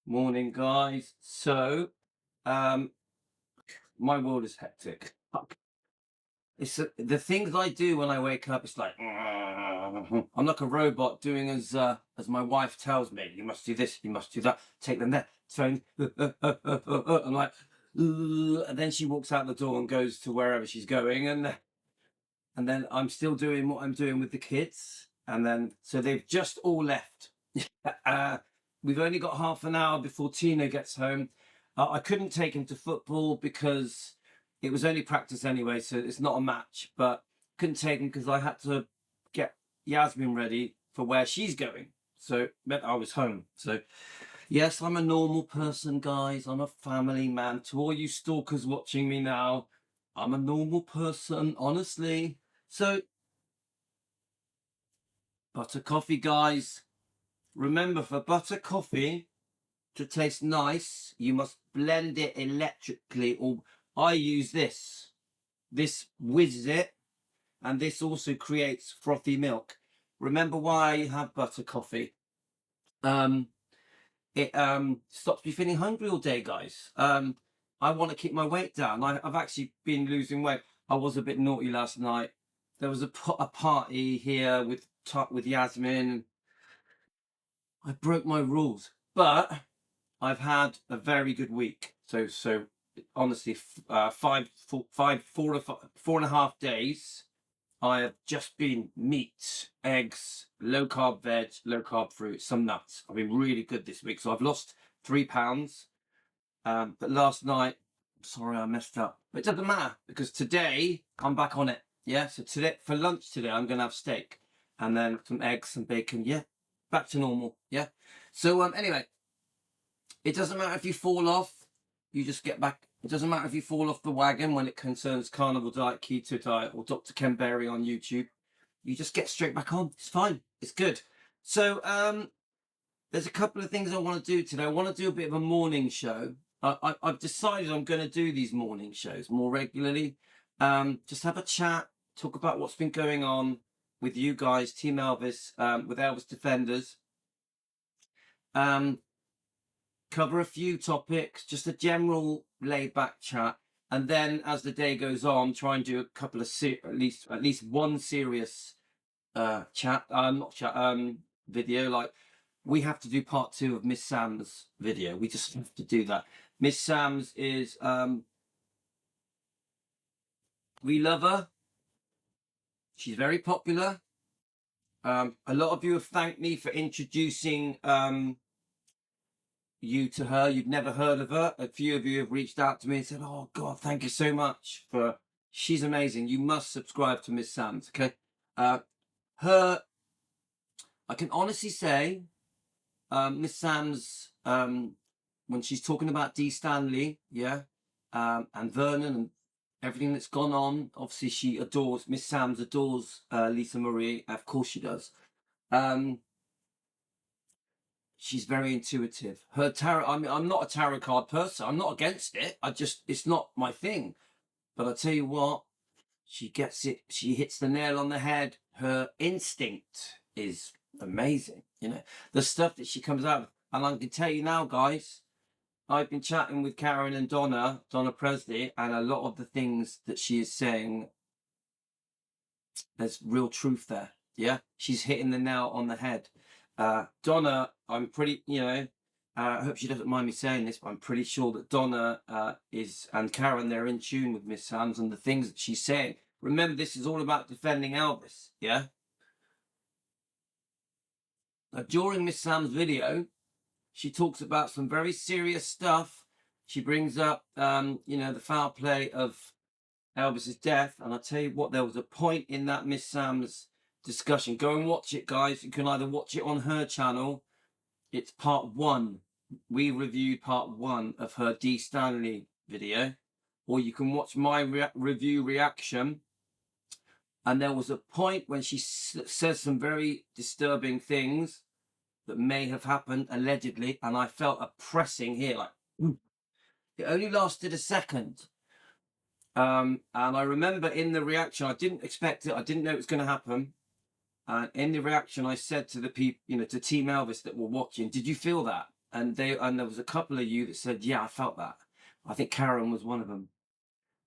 Morning, guys. So, um, my world is hectic. Fuck. The things I do when I wake up. It's like I'm like a robot doing as my wife tells me. You must do this. You must do that. Take them there. Phone. I'm like, and then she walks out the door and goes to wherever she's going, and then I'm still doing what I'm doing with the kids, and then so they've just all left. uh, we've only got half an hour before Tina gets home. I couldn't take him to football because it was only practice anyway, so it's not a match. But couldn't take him because I had to get Yasmin ready for where she's going. So it meant I was home. So yes, I'm a normal person, guys. I'm a family man. To all you stalkers watching me now, I'm a normal person, honestly. So, butter coffee, guys. Remember, for butter coffee to taste nice, you must blend it electrically, or I use this. This whizzes it, and this also creates frothy milk. Remember why I have butter coffee? It stops me feeling hungry all day, guys. I want to keep my weight down. I've actually been losing weight. I was a bit naughty last night. There was a party here with Yasmin. I broke my rules, but I've had a very good week. So honestly, 4.5 days. I have just been meat, eggs, low carb veg, low carb fruit, some nuts. I've been really good this week. So I've lost 3 pounds. But last night, sorry, I messed up. But it doesn't matter because today I'm back on it. Yeah. So today, for lunch today, I'm gonna have steak and then some eggs, some bacon. Yeah. Back to normal. Yeah. So anyway, it doesn't matter if you fall off, you just get back. It doesn't matter if you fall off the wagon when it concerns carnivore diet, keto diet, or Dr. Ken Berry on YouTube. You just get straight back on. It's fine. It's good. So there's a couple of things I want to do today. I want to do a bit of a morning show. I've decided I'm going to do these morning shows more regularly. Just have a chat, talk about what's been going on with you guys, Team Elvis, with Elvis Defenders. Cover a few topics, just a general laid back chat, and then as the day goes on, try and do a couple of at least one serious video. Like we have to do part 2 of Miss Sam's video. We just have to do that. Miss Sam's is we love her. She's very popular. A lot of you have thanked me for introducing you to her. You'd never heard of her. A few of you have reached out to me and said, oh God, thank you so much for, she's amazing. You must subscribe to Miss Sam's. Okay. I can honestly say, Miss Sam's, when she's talking about Dee Stanley, yeah, and Vernon and everything that's gone on, obviously she adores, Miss Sam's adores Lisa Marie. Of course she does. She's very intuitive. Her tarot, I mean, I'm not a tarot card person. I'm not against it. It's not my thing. But I tell you what, she gets it. She hits the nail on the head. Her instinct is amazing. You know, the stuff that she comes out with. And I can tell you now, guys, I've been chatting with Karen and Donna Presley, and a lot of the things that she is saying, there's real truth there. Yeah, she's hitting the nail on the head. Donna, I'm pretty, I hope she doesn't mind me saying this, but I'm pretty sure that Donna and Karen, they're in tune with Miss Sam's and the things that she's saying. Remember, this is all about defending Elvis, yeah? During Miss Sam's video, she talks about some very serious stuff. She brings up, the foul play of Elvis's death. And I'll tell you what, there was a point in that Miss Sam's discussion. Go and watch it, guys. You can either watch it on her channel. It's part 1. We reviewed part 1 of her Dee Stanley video, or you can watch my review reaction. And there was a point when she says some very disturbing things that may have happened allegedly, and I felt a pressing here, like it only lasted a second. And I remember in the reaction, I didn't expect it. I didn't know it was going to happen. And in the reaction, I said to the people, to Team Elvis that were watching, did you feel that? and there was a couple of you that said, yeah, I felt that. I think Karen was one of them.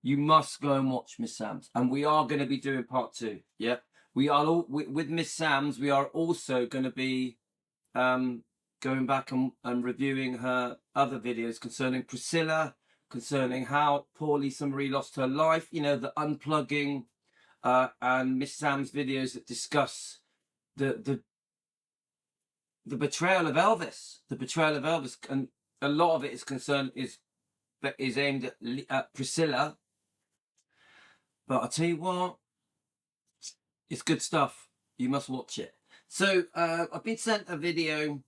You must go and watch Miss Sam's, and we are going to be doing part 2. Yeah, we are all with Miss Sam's. We are also going to be going back and reviewing her other videos concerning Priscilla, concerning how poor Lisa Marie lost her life. You know, the unplugging, and Miss Sam's videos that discuss the betrayal of Elvis, and a lot of it is aimed at Priscilla. But I'll tell you what, it's good stuff. You must watch it. So I've been sent a video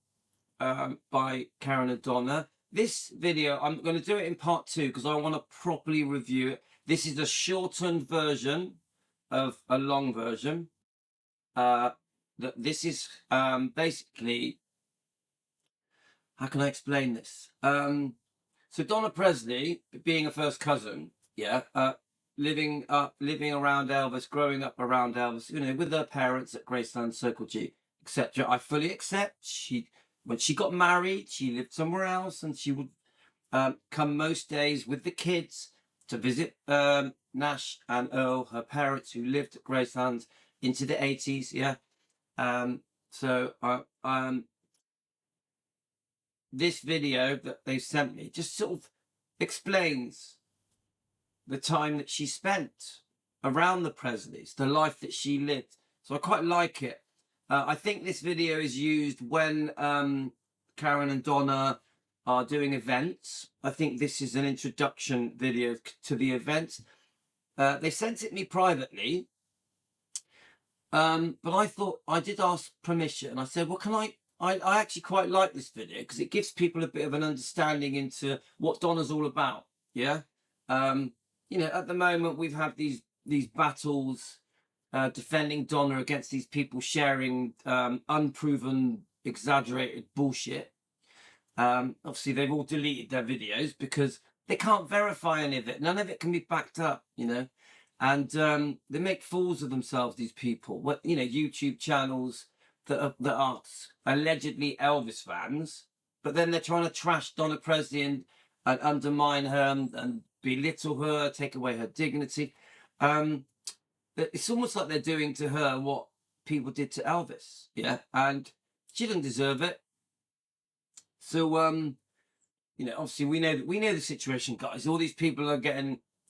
by Karen and Donna. This video, I'm going to do it in part 2 because I want to properly review it. This is a shortened version of a long version. This is basically, how can I explain this? So Donna Presley, being a first cousin, yeah, living around Elvis, growing up around Elvis, you know, with her parents at Graceland, Circle G, etc. I fully accept. When she got married, she lived somewhere else, and she would come most days with the kids to visit Nash and Earl, her parents, who lived at Graceland into the 80s. Yeah. So this video that they sent me just sort of explains the time that she spent around the Presleys, the life that she lived. So I quite like it. I think this video is used when Karen and Donna are doing events. I think this is an introduction video to the event. They sent it me privately, but I thought, I did ask permission. I said, well, can I actually quite like this video because it gives people a bit of an understanding into what Donna's all about. Yeah. You know, at the moment we've had these battles defending Donna against these people sharing unproven, exaggerated bullshit. Obviously they've all deleted their videos because they can't verify any of it. None of it can be backed up, you know. And they make fools of themselves, these people. What, you know, YouTube channels that are allegedly Elvis fans, but then they're trying to trash Donna Presley and undermine her and belittle her, take away her dignity. It's almost like they're doing to her what people did to Elvis, yeah, and she doesn't deserve it. So you know, obviously we know the situation, guys. All these people are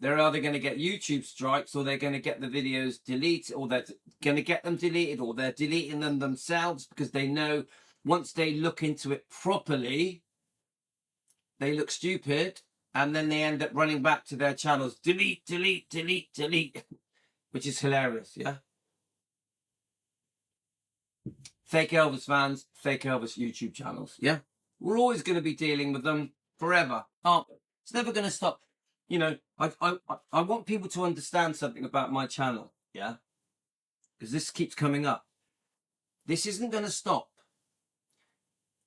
they're either going to get YouTube strikes, or they're going to get the videos deleted, or they're going to get them deleted, or they're deleting them themselves because they know once they look into it properly, they look stupid, and then they end up running back to their channels, delete, which is hilarious, yeah? Fake Elvis fans, fake Elvis YouTube channels, yeah? We're always going to be dealing with them forever, aren't we? It's never going to stop. You know, I want people to understand something about my channel, yeah? Because this keeps coming up. This isn't going to stop.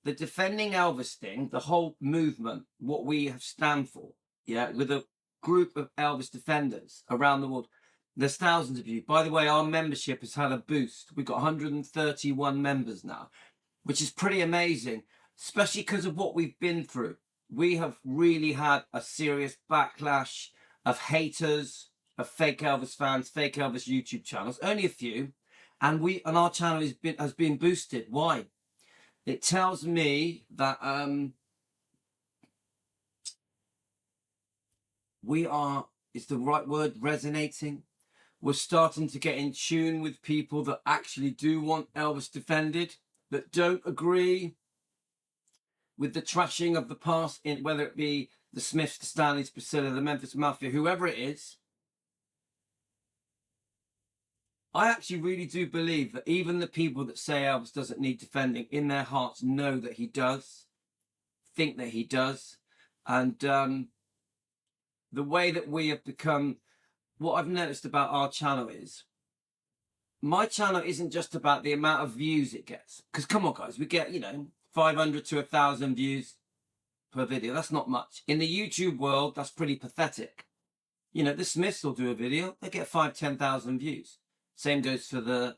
The defending Elvis thing, the whole movement, what we have stand for, yeah, with a group of Elvis defenders around the world. There's thousands of you. By the way, our membership has had a boost. We've got 131 members now, which is pretty amazing, especially because of what we've been through. We have really had a serious backlash of haters, of fake Elvis fans, fake Elvis YouTube channels, only a few. And our channel has been boosted. Why? It tells me that we are, is the right word, resonating. We're starting to get in tune with people that actually do want Elvis defended, that don't agree with the trashing of the past, whether it be the Smiths, the Stanleys, Priscilla, the Memphis Mafia, whoever it is. I actually really do believe that even the people that say Elvis doesn't need defending, in their hearts know that he does, think that he does. And the way that we have become, what I've noticed about our channel is, my channel isn't just about the amount of views it gets. Because come on, guys, we get, you know, 500 to 1,000 views per video. That's not much. In the YouTube world, that's pretty pathetic. You know, the Smiths will do a video, they get 5,000-10,000 views. Same goes for the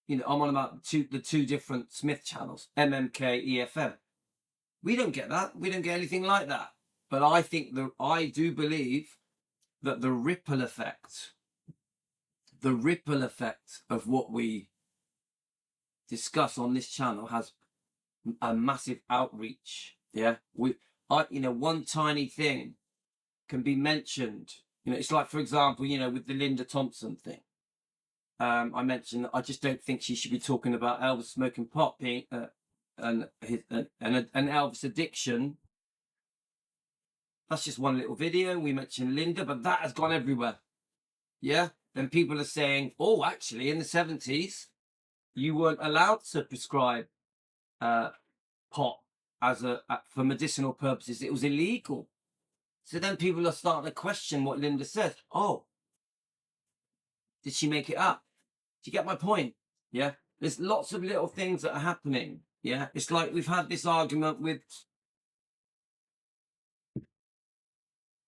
You know, I'm on about the two different Smith channels, MMK, EFM. We don't get that. We don't get anything like that. But I do believe that the ripple effect of what we discuss on this channel has a massive outreach. Yeah, one tiny thing can be mentioned. You know, it's like, for example, you know, with the Linda Thompson thing. I mentioned that I just don't think she should be talking about Elvis smoking pot being an Elvis addiction. That's just one little video. We mentioned Linda, but that has gone everywhere. Yeah. Then people are saying, oh, actually, in the 70s, you weren't allowed to prescribe pot for medicinal purposes. It was illegal. So then people are starting to question what Linda said. Oh, did she make it up? Do you get my point? Yeah. There's lots of little things that are happening. Yeah. It's like we've had this argument with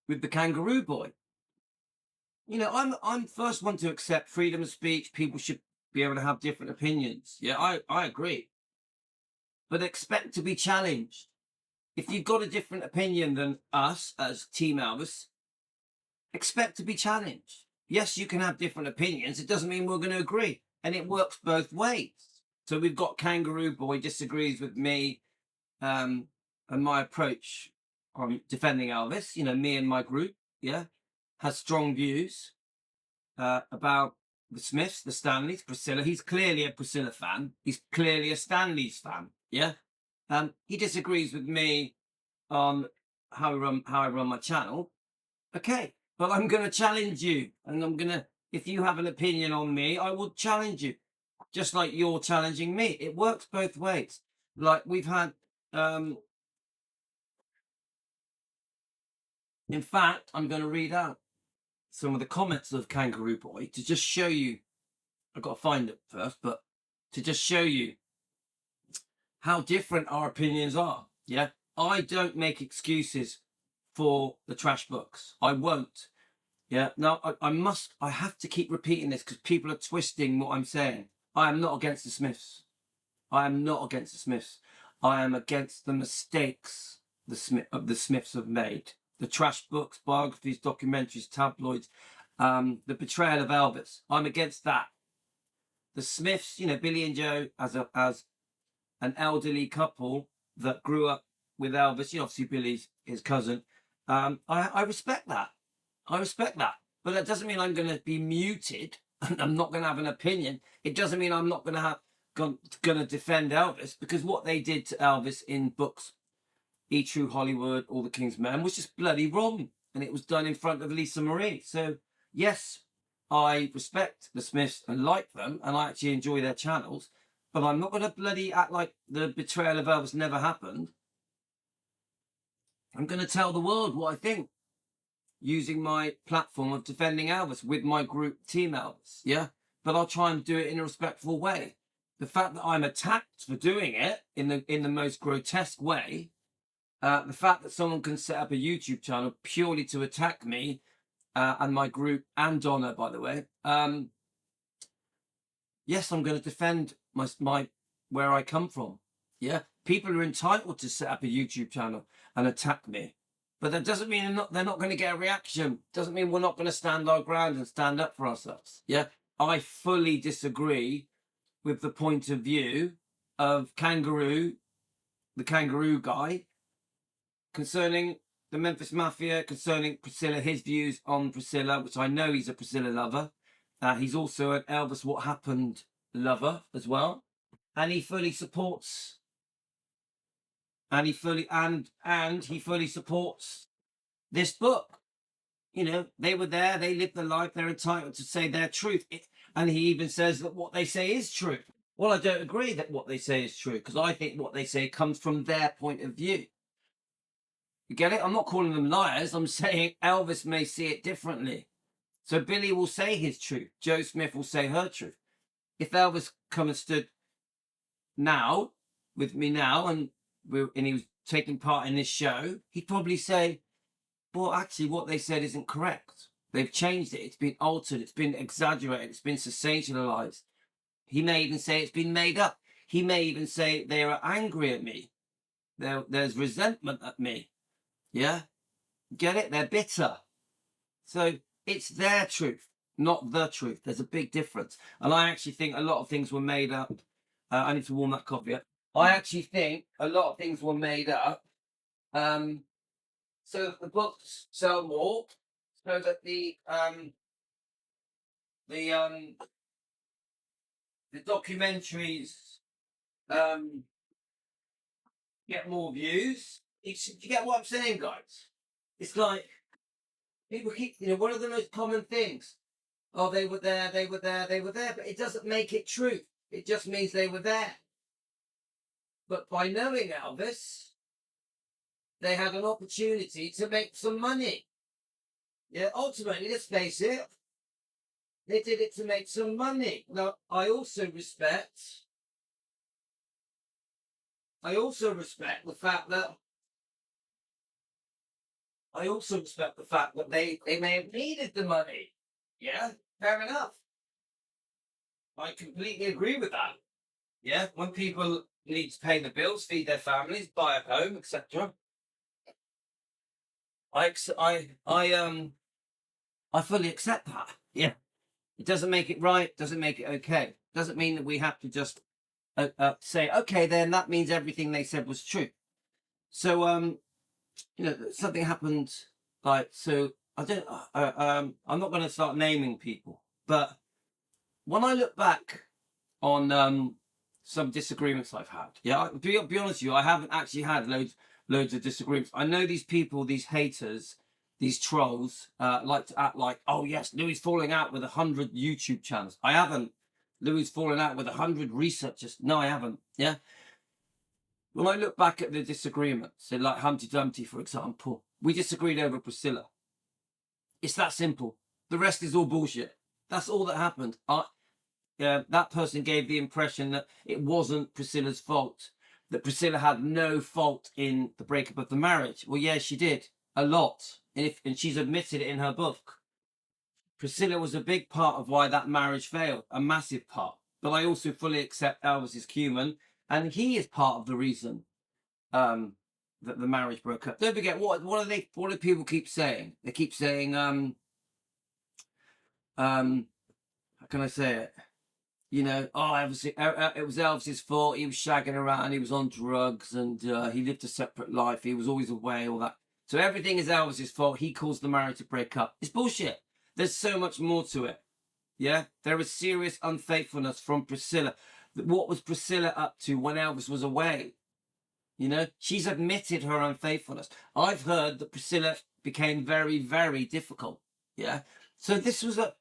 the kangaroo boy. You know, I'm first one to accept freedom of speech. People should be able to have different opinions. Yeah, I agree. But expect to be challenged. If you've got a different opinion than us as Team Elvis, expect to be challenged. Yes, you can have different opinions. It doesn't mean we're going to agree. And it works both ways. So we've got Kangaroo Boy disagrees with me and my approach on defending Elvis. You know, me and my group, yeah, has strong views about the Smiths, the Stanleys, Priscilla. He's clearly a Priscilla fan. He's clearly a Stanley's fan, yeah. He disagrees with me on how I run my channel. Okay, but I'm going to challenge you, and if you have an opinion on me, I will challenge you, just like you're challenging me. It works both ways. Like we've had, in fact, I'm going to read out some of the comments of Kangaroo Boy to just show you. I've got to find it first, but to just show you how different our opinions are. Yeah, I don't make excuses for the trash books. I won't. Yeah. Now I have to keep repeating this because people are twisting what I'm saying. I am not against the Smiths. I am not against the Smiths. I am against the mistakes the Smiths have made. The trash books, biographies, documentaries, tabloids, the betrayal of Elvis. I'm against that. The Smiths, you know, Billy and Joe, as an elderly couple that grew up with Elvis, you know, obviously Billy's his cousin. I respect that. I respect that. But that doesn't mean I'm going to be muted and I'm not going to have an opinion. It doesn't mean I'm not going to defend Elvis, because what they did to Elvis in books, E True Hollywood, All the King's Men, was just bloody wrong. And it was done in front of Lisa Marie. So, yes, I respect the Smiths and like them, and I actually enjoy their channels. But I'm not going to bloody act like the betrayal of Elvis never happened. I'm going to tell the world what I think, using my platform of defending Elvis with my group Team Elvis, yeah? But I'll try and do it in a respectful way. The fact that I'm attacked for doing it in the most grotesque way, the fact that someone can set up a YouTube channel purely to attack me and my group, and Donna, by the way, yes, I'm going to defend my where I come from. Yeah, people are entitled to set up a YouTube channel and attack me, but that doesn't mean they're not going to get a reaction. Doesn't mean we're not going to stand our ground and stand up for ourselves. Yeah, I fully disagree with the point of view of the Kangaroo guy, concerning the Memphis Mafia, concerning Priscilla, his views on Priscilla, which I know he's a Priscilla lover. He's also an Elvis What Happened lover as well. And he fully supports, he fully supports this book. You know, they were there, they lived their life, they're entitled to say their truth. And he even says that what they say is true. Well, I don't agree that what they say is true, because I think what they say comes from their point of view. You get it? I'm not calling them liars. I'm saying Elvis may see it differently. So Billy will say his truth. Joe Smith will say her truth. If Elvis come and stood now with me now and he was taking part in this show, he'd probably say, well, actually what they said isn't correct. They've changed it. It's been altered. It's been exaggerated. It's been sensationalized. He may even say it's been made up. He may even say they are angry at me. There's resentment at me. Yeah? Get it? They're bitter. So it's their truth, not the truth. There's a big difference. And I actually think a lot of things were made up. I need to warm that coffee up. I actually think a lot of things were made up so that the books sell more, so that the documentaries get more views. Do you get what I'm saying, guys? It's like people keep, one of the most common things. Oh, they were there, they were there, they were there. But it doesn't make it true. It just means they were there. But by knowing Elvis, they had an opportunity to make some money. Yeah, ultimately, let's face it, they did it to make some money. Now, I also respect the fact that they may have needed the money. Yeah, fair enough. I completely agree with that. Yeah, when people need to pay the bills, feed their families, buy a home, etc. I fully accept that. Yeah, it doesn't make it right. Doesn't make it okay. Doesn't mean that we have to just say, okay, then that means everything they said was true. So something happened. Like, so I don't. I'm not going to start naming people, but when I look back on some disagreements I've had, yeah, be honest with you, I haven't actually had loads of disagreements. I know these people, these haters, these trolls, like to act like, oh yes, Louis falling out with 100 YouTube channels. I haven't. Louis falling out with 100 researchers. No, I haven't. Yeah. When I look back at the disagreements, so like Humpty Dumpty, for example, we disagreed over Priscilla. It's that simple. The rest is all bullshit. That's all that happened. That person gave the impression that it wasn't Priscilla's fault, that Priscilla had no fault in the breakup of the marriage. Well, yeah, she did a lot, and she's admitted it in her book. Priscilla was a big part of why that marriage failed, a massive part. But I also fully accept Elvis is human, and he is part of the reason that the marriage broke up. Don't forget, what do people keep saying? They keep saying, how can I say it? Elvis, it was Elvis's fault. He was shagging around. He was on drugs, and he lived a separate life. He was always away. All that. So everything is Elvis's fault. He caused the marriage to break up. It's bullshit. There's so much more to it. Yeah, there was serious unfaithfulness from Priscilla. What was Priscilla up to when Elvis was away? She's admitted her unfaithfulness. I've heard that Priscilla became very, very difficult. Yeah, so this was a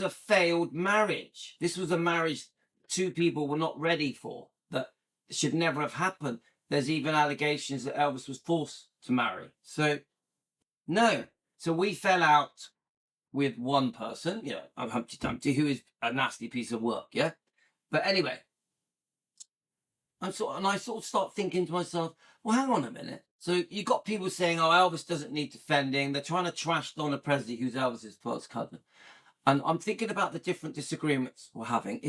failed marriage. This was a marriage two people were not ready for, that should never have happened. There's even allegations that Elvis was forced to marry. So, no. So we fell out with one person, Humpty Dumpty, who is a nasty piece of work, yeah? But anyway, I sort of start thinking to myself, well, hang on a minute. So you got people saying, oh, Elvis doesn't need defending. They're trying to trash Donna Presley, who's Elvis's first cousin. And I'm thinking about the different disagreements we're having.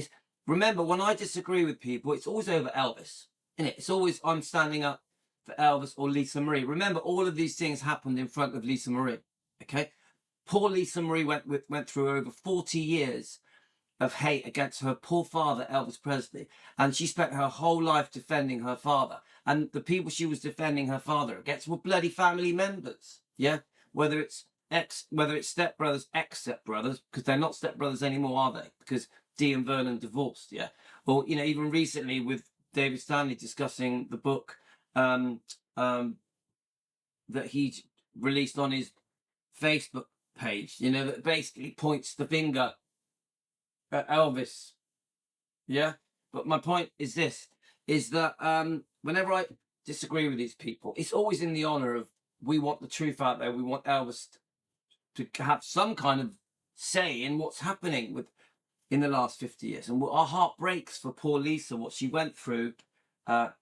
Remember, when I disagree with people, it's always over Elvis, isn't it? It's always I'm standing up for Elvis or Lisa Marie. Remember, all of these things happened in front of Lisa Marie, okay? Poor Lisa Marie went through over 40 years of hate against her poor father, Elvis Presley. And she spent her whole life defending her father. And the people she was defending her father against were bloody family members, yeah? Whether it's stepbrothers, ex-stepbrothers, because they're not stepbrothers anymore, are they? Because Dee and Vernon divorced, yeah? Or, even recently with David Stanley discussing the book that he released on his Facebook page, that basically points the finger at Elvis, yeah? But my point is this, is that whenever I disagree with these people, it's always in the honor of, we want the truth out there, we want Elvis to have some kind of say in what's happening in the last 50 years. And our heart breaks for poor Lisa, what she went through,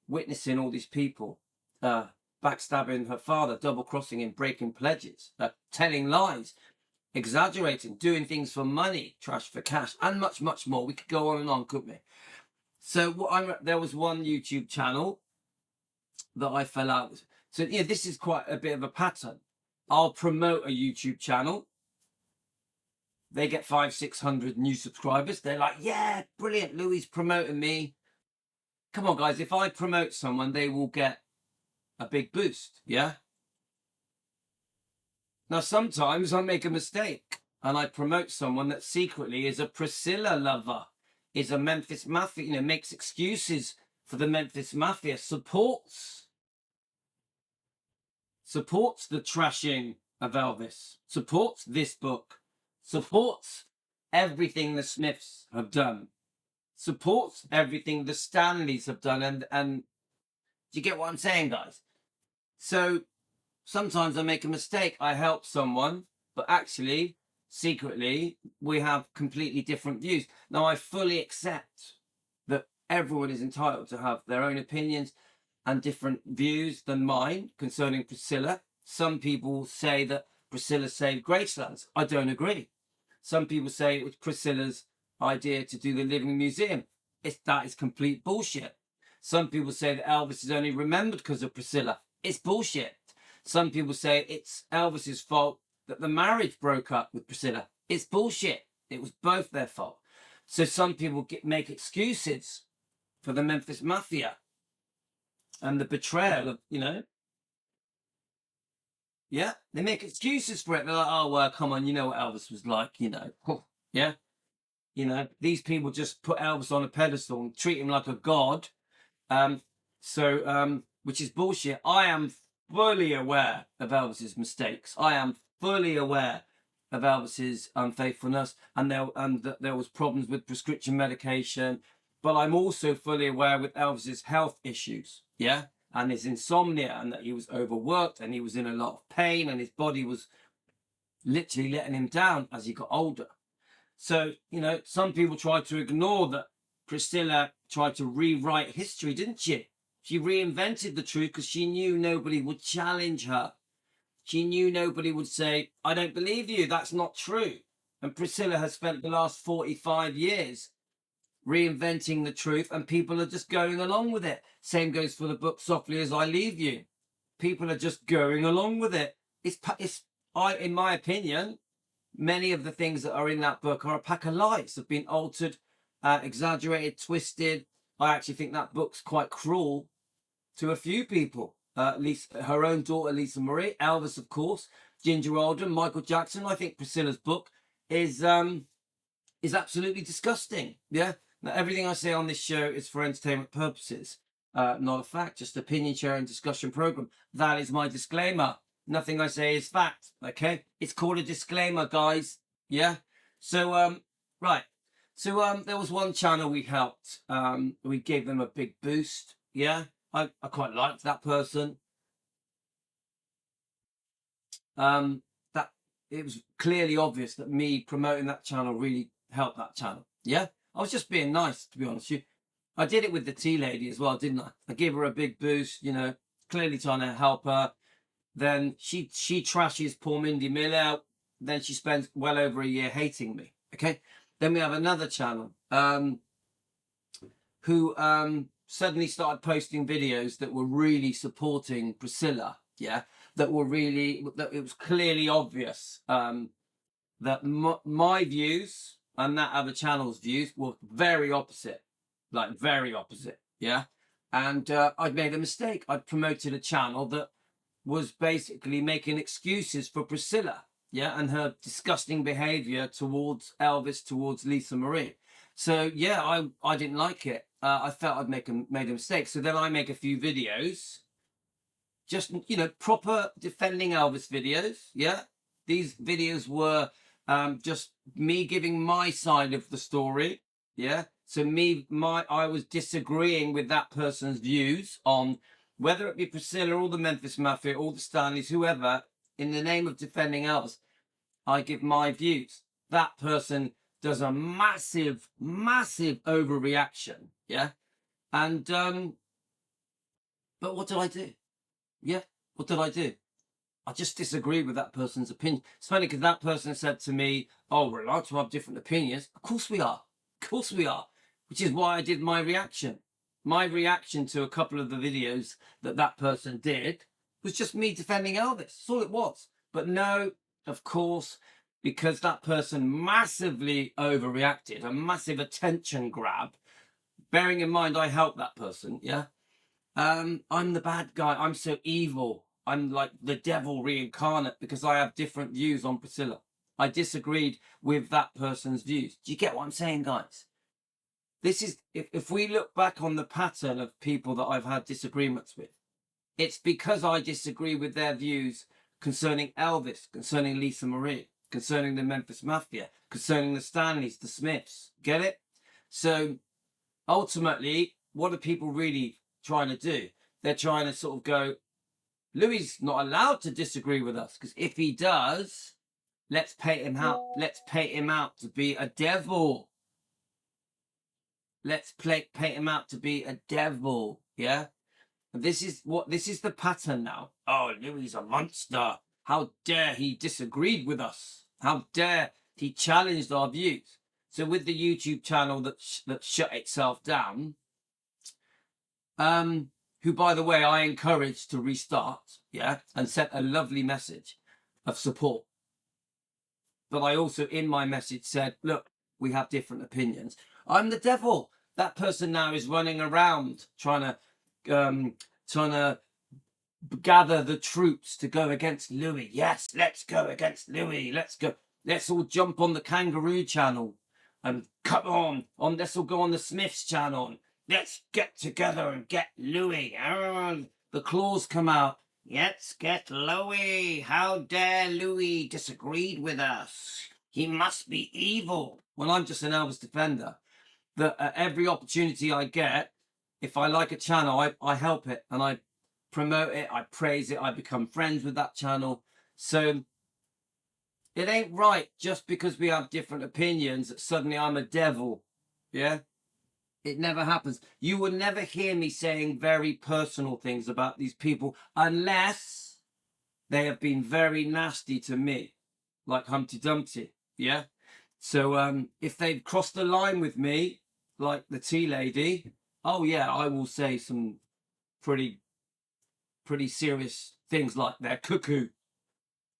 witnessing all these people, backstabbing her father, double-crossing him, breaking pledges, telling lies. exaggerating, doing things for money, trash for cash, and much, much more. We could go on and on, couldn't we? So there was one YouTube channel that I fell out with. So yeah, this is quite a bit of a pattern. I'll promote a YouTube channel. They get 500-600 new subscribers. They're like, yeah, brilliant, Louis promoting me. Come on, guys, if I promote someone, they will get a big boost, yeah? Now, sometimes I make a mistake and I promote someone that secretly is a Priscilla lover, is a Memphis Mafia, you know, makes excuses for the Memphis Mafia, supports the trashing of Elvis, supports this book, supports everything the Smiths have done, supports everything the Stanleys have done. And do you get what I'm saying, guys? So sometimes I make a mistake. I help someone, but actually, secretly, we have completely different views. Now, I fully accept that everyone is entitled to have their own opinions and different views than mine concerning Priscilla. Some people say that Priscilla saved Gracelands. I don't agree. Some people say it was Priscilla's idea to do the Living Museum. That is complete bullshit. Some people say that Elvis is only remembered because of Priscilla. It's bullshit. Some people say it's Elvis's fault that the marriage broke up with Priscilla. It's bullshit. It was both their fault. So some people make excuses for the Memphis Mafia and the betrayal of, you know. Yeah, they make excuses for it. They're like, oh, well, come on, you know what Elvis was like, you know. Yeah. You know, these people just put Elvis on a pedestal and treat him like a god. Which is bullshit. I am fully aware of Elvis's mistakes. I am fully aware of Elvis's unfaithfulness, and that there was problems with prescription medication. But I'm also fully aware with Elvis's health issues, yeah, and his insomnia, and that he was overworked and he was in a lot of pain, and his body was literally letting him down as he got older. So, you know, some people try to ignore that Priscilla tried to rewrite history, didn't she? She reinvented the truth because she knew nobody would challenge her. She knew nobody would say, I don't believe you, that's not true. And Priscilla has spent the last 45 years reinventing the truth, and people are just going along with it. Same goes for the book Softly as I Leave You. People are just going along with it. In my opinion, many of the things that are in that book are a pack of lies, have been altered, exaggerated, twisted. I actually think that book's quite cruel to a few people. At least her own daughter, Lisa Marie, Elvis, of course, Ginger Alden, Michael Jackson. I think Priscilla's book is absolutely disgusting. Yeah. Now, everything I say on this show is for entertainment purposes, not a fact, just opinion sharing discussion program. That is my disclaimer. Nothing I say is fact. Okay. It's called a disclaimer, guys. Yeah. So, right. So there was one channel we helped. We gave them a big boost. Yeah. I quite liked that person. That it was clearly obvious that me promoting that channel really helped that channel. Yeah. I was just being nice, to be honest with you. I did it with the tea lady as well, didn't I? I gave her a big boost, you know, clearly trying to help her. Then she trashes poor Mindy Miller. Then she spends well over a year hating me. Okay. Then we have another channel who suddenly started posting videos that were really supporting Priscilla. Yeah, that it was clearly obvious that my views and that other channel's views were very opposite, like very opposite. Yeah, and I'd made a mistake. I'd promoted a channel that was basically making excuses for Priscilla. Yeah, and her disgusting behavior towards Elvis, towards Lisa Marie. So yeah, I didn't like it. I felt I'd made a mistake. So then I make a few videos, just, you know, proper defending Elvis videos. Yeah, these videos were just me giving my side of the story. Yeah, so I was disagreeing with that person's views on whether it be Priscilla or the Memphis Mafia or the Stanleys, whoever. In the name of defending Elvis, I give my views. That person does a massive overreaction. Yeah. And, but what did I do? Yeah. What did I do? I just disagree with that person's opinion. It's funny because that person said to me, "Oh, we're allowed to have different opinions." Of course we are. Of course we are. Which is why I did my reaction. My reaction to a couple of the videos that person did was just me defending Elvis. That's all it was. But no, of course, because that person massively overreacted, a massive attention grab. Bearing in mind, I helped that person. Yeah. I'm the bad guy. I'm so evil. I'm like the devil reincarnate because I have different views on Priscilla. I disagreed with that person's views. Do you get what I'm saying, guys? This is, if we look back on the pattern of people that I've had disagreements with, it's because I disagree with their views concerning Elvis, concerning Lisa Marie, concerning the Memphis Mafia, concerning the Stanleys, the Smiths. Get it? So ultimately, what are people really trying to do? They're trying to sort of go, Louis not allowed to disagree with us, because if he does, let's paint him out. Let's paint him out to be a devil. Let's paint him out to be a devil. Yeah. This is the pattern now. Oh, Louis a monster. How dare he disagreed with us? How dare he challenged our views? So with the YouTube channel that shut itself down, who, by the way, I encouraged to restart, yeah, and sent a lovely message of support. But I also, in my message, said, look, we have different opinions. I'm the devil. That person now is running around trying to gather the troops to go against Louis. Yes, let's go against Louis. Let's go. Let's all jump on the Kangaroo channel and come on. Let's all go on the Smiths channel. Let's get together and get Louis. The claws come out. Let's get Louis. How dare Louis disagreed with us? He must be evil. Well, I'm just an Elvis defender. That at every opportunity I get, if I like a channel, I help it and I promote it, I praise it, I become friends with that channel. So it ain't right just because we have different opinions that suddenly I'm a devil. Yeah? It never happens. You will never hear me saying very personal things about these people unless they have been very nasty to me, like Humpty Dumpty. Yeah? So if they've crossed the line with me, like the tea lady, oh yeah, I will say some pretty serious things like they're cuckoo,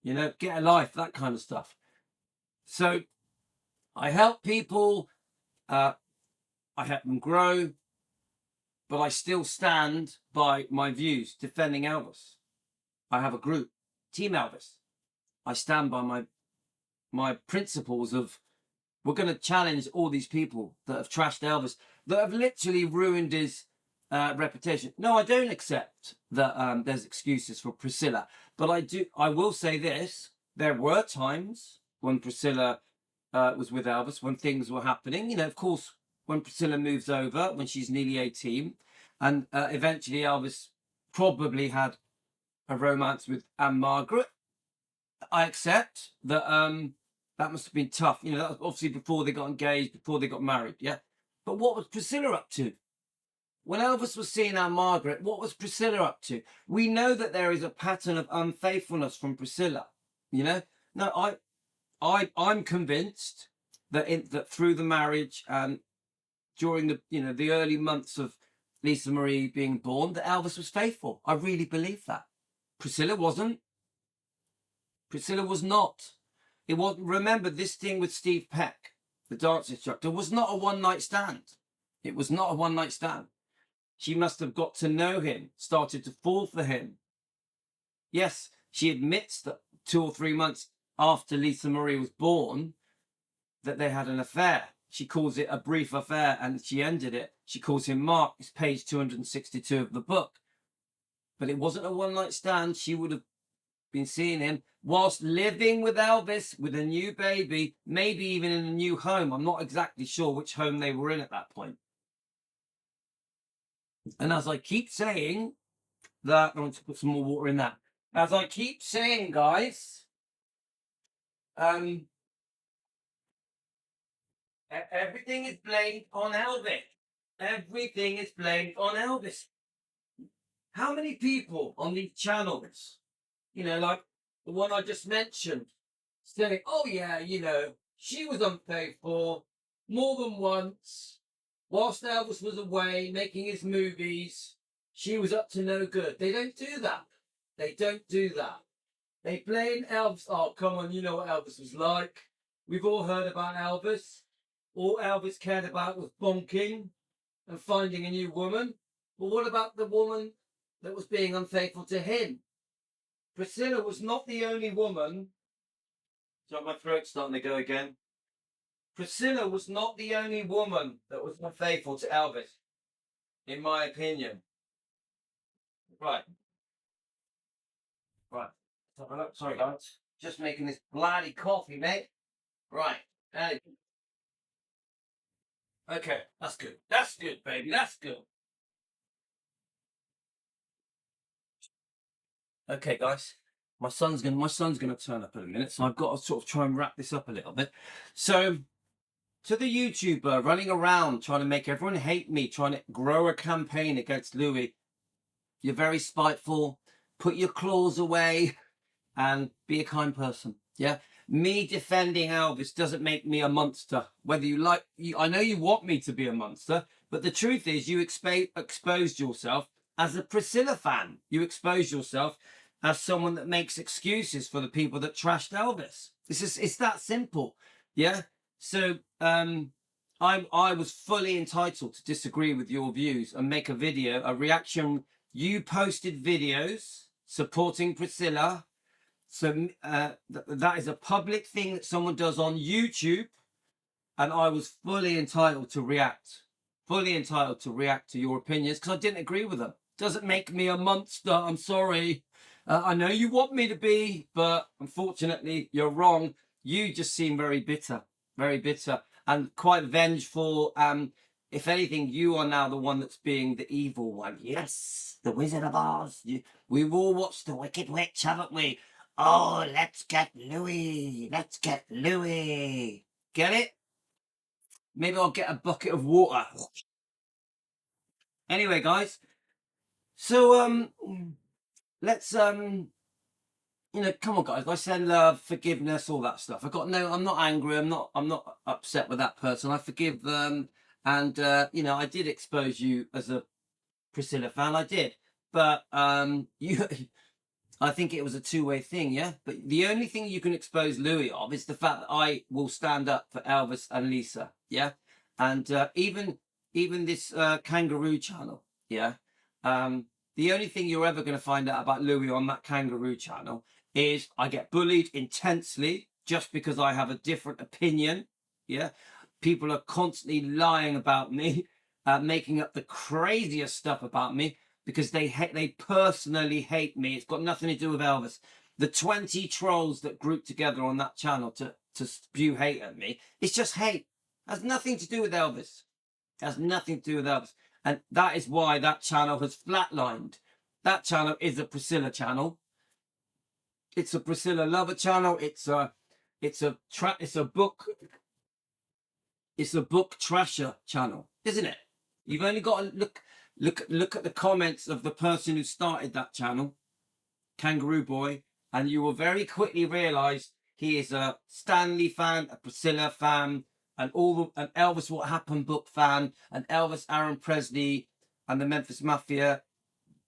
you know, get a life, that kind of stuff. So I help people, I help them grow, but I still stand by my views defending Elvis. I have a group, Team Elvis. I stand by my principles of, we're going to challenge all these people that have trashed Elvis, that have literally ruined his reputation. No, I don't accept that there's excuses for Priscilla, but I will say this: there were times when Priscilla was with Elvis, when things were happening. You know, of course, when Priscilla moves over, when she's nearly 18, and eventually Elvis probably had a romance with Anne Margaret. I accept that. That must have been tough. You know, that was obviously before they got engaged, before they got married. Yeah, but what was Priscilla up to? When Elvis was seeing Anne Margaret, what was Priscilla up to? We know that there is a pattern of unfaithfulness from Priscilla. You know, no, I'm convinced that that through the marriage and during the early months of Lisa Marie being born, that Elvis was faithful. I really believe that. Priscilla wasn't. Priscilla was not. It wasn't. Remember, this thing with Steve Peck, the dance instructor, was not a one-night stand. It was not a one-night stand. She must have got to know him, started to fall for him. Yes, she admits that 2 or 3 months after Lisa Marie was born, that they had an affair. She calls it a brief affair and she ended it. She calls him Mark. It's page 262 of the book. But it wasn't a one-night stand. She would have been seeing him whilst living with Elvis, with a new baby, maybe even in a new home. I'm not exactly sure which home they were in at that point. And as I keep saying that, I want to put some more water in that. As I keep saying, guys, everything is blamed on Elvis. Everything is blamed on Elvis. How many people on these channels, you know, like the one I just mentioned, saying, oh yeah, you know, she was unfaithful more than once. Whilst Elvis was away making his movies, she was up to no good. They don't do that. They don't do that. They blame Elvis. Oh, come on, you know what Elvis was like. We've all heard about Elvis. All Elvis cared about was bonking and finding a new woman. But what about the woman that was being unfaithful to him? Priscilla was not the only woman. So my throat's starting to go again. Priscilla was not the only woman that was unfaithful to Elvis, in my opinion. Right. Right. Sorry, guys. Just making this bloody coffee, mate. Right. Okay, that's good. That's good, baby. That's good. Okay, guys. My son's gonna turn up in a minute, so I've got to sort of try and wrap this up a little bit. So, to the YouTuber running around trying to make everyone hate me, trying to grow a campaign against Louis, you're very spiteful. Put your claws away and be a kind person. Yeah. Me defending Elvis doesn't make me a monster. Whether you like, I know you want me to be a monster, but the truth is you exposed yourself as a Priscilla fan. You exposed yourself as someone that makes excuses for the people that trashed Elvis. It's that simple. Yeah. So I was fully entitled to disagree with your views and make a video, a reaction. You posted videos supporting Priscilla. So that is a public thing that someone does on YouTube. And I was fully entitled to react. Fully entitled to react to your opinions because I didn't agree with them. Doesn't make me a monster. I'm sorry. I know you want me to be, but unfortunately, you're wrong. You just seem very bitter and quite vengeful. If anything, you are now the one that's being the evil one. Yes, the Wizard of Oz. We've all watched The Wicked Witch, haven't we? Oh, let's get Louis. Let's get Louis. Get it? Maybe I'll get a bucket of water. Anyway, guys. So, let's, you know, come on, guys. I send love, forgiveness, all that stuff. I'm not angry. I'm not upset with that person. I forgive them. And, you know, I did expose you as a Priscilla fan. I did. But, I think it was a two-way thing, yeah? But the only thing you can expose Louis of is the fact that I will stand up for Elvis and Lisa, yeah? And even this kangaroo channel, yeah? The only thing you're ever going to find out about Louis on that kangaroo channel is I get bullied intensely just because I have a different opinion, yeah? People are constantly lying about me, making up the craziest stuff about me, because they personally hate me. It's got nothing to do with Elvis. The 20 trolls that group together on that channel to spew hate at me, it's just hate. It has nothing to do with Elvis. It has nothing to do with Elvis. And that is why that channel has flatlined. That channel is a Priscilla channel. It's a Priscilla lover channel. It's a book trasher channel, isn't it? You've only got to look at the comments of the person who started that channel, Kangaroo Boy, and you will very quickly realise he is a Stanley fan, a Priscilla fan, and an Elvis What Happened book fan, an Elvis Aaron Presley and the Memphis Mafia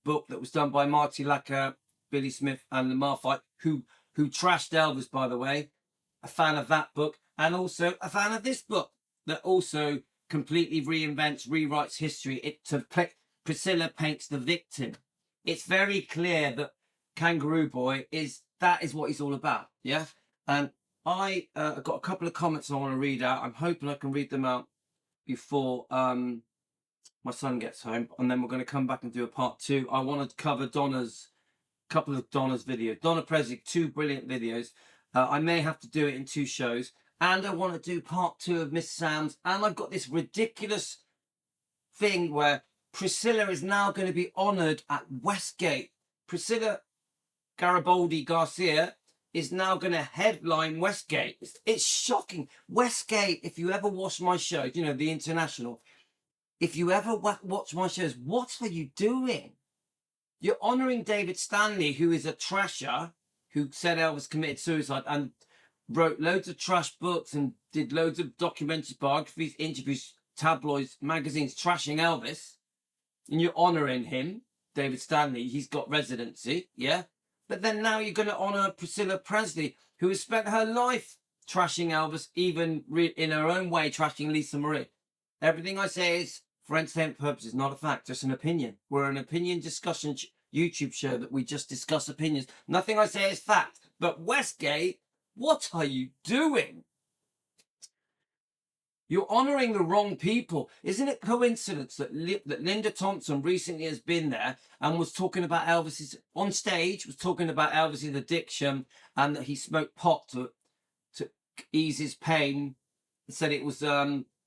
book that was done by Marty Lacker, Billy Smith, and Lamar Fight, who trashed Elvis, by the way. A fan of that book, and also a fan of this book that also completely rewrites history. Priscilla paints the victim. It's very clear that Kangaroo Boy is what he's all about. Yeah. And I got a couple of comments I want to read out. I'm hoping I can read them out before my son gets home, and then we're going to come back and do a part 2. I want to cover couple of Donna's videos. Donna Presley, 2 brilliant videos. I may have to do it in 2 shows. And I want to do part 2 of Miss Sam's. And I've got this ridiculous thing where Priscilla is now going to be honoured at Westgate. Priscilla Garibaldi Garcia is now going to headline Westgate. It's shocking. Westgate, if you ever watch my show, you know, the International, if you ever watch my shows, what are you doing? You're honouring David Stanley, who is a trasher, who said Elvis committed suicide and wrote loads of trash books and did loads of documentaries, biographies, interviews, tabloids, magazines, trashing Elvis, and you're honouring him, David Stanley, he's got residency, yeah? But then now you're going to honour Priscilla Presley, who has spent her life trashing Elvis, even in her own way trashing Lisa Marie. Everything I say is for entertainment purposes, not a fact, just an opinion. We're an opinion discussion YouTube show that we just discuss opinions. Nothing I say is fact. But Westgate, what are you doing? You're honouring the wrong people. Isn't it coincidence that Linda Thompson recently has been there and was talking about Elvis's, on stage, was talking about Elvis's addiction and that he smoked pot to ease his pain. Said it was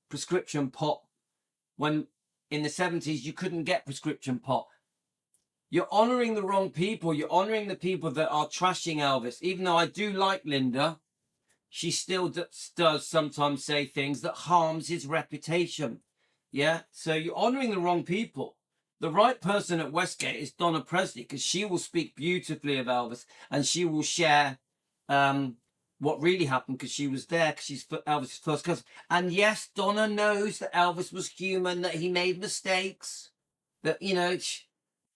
prescription pot, when in the 70s you couldn't get prescription pot. You're honouring the wrong people. You're honouring the people that are trashing Elvis. Even though I do like Linda, she still does sometimes say things that harms his reputation. Yeah? So you're honouring the wrong people. The right person at Westgate is Donna Presley, because she will speak beautifully of Elvis and she will share what really happened, because she was there, because she's Elvis's first cousin. And yes, Donna knows that Elvis was human, that he made mistakes, that, you know,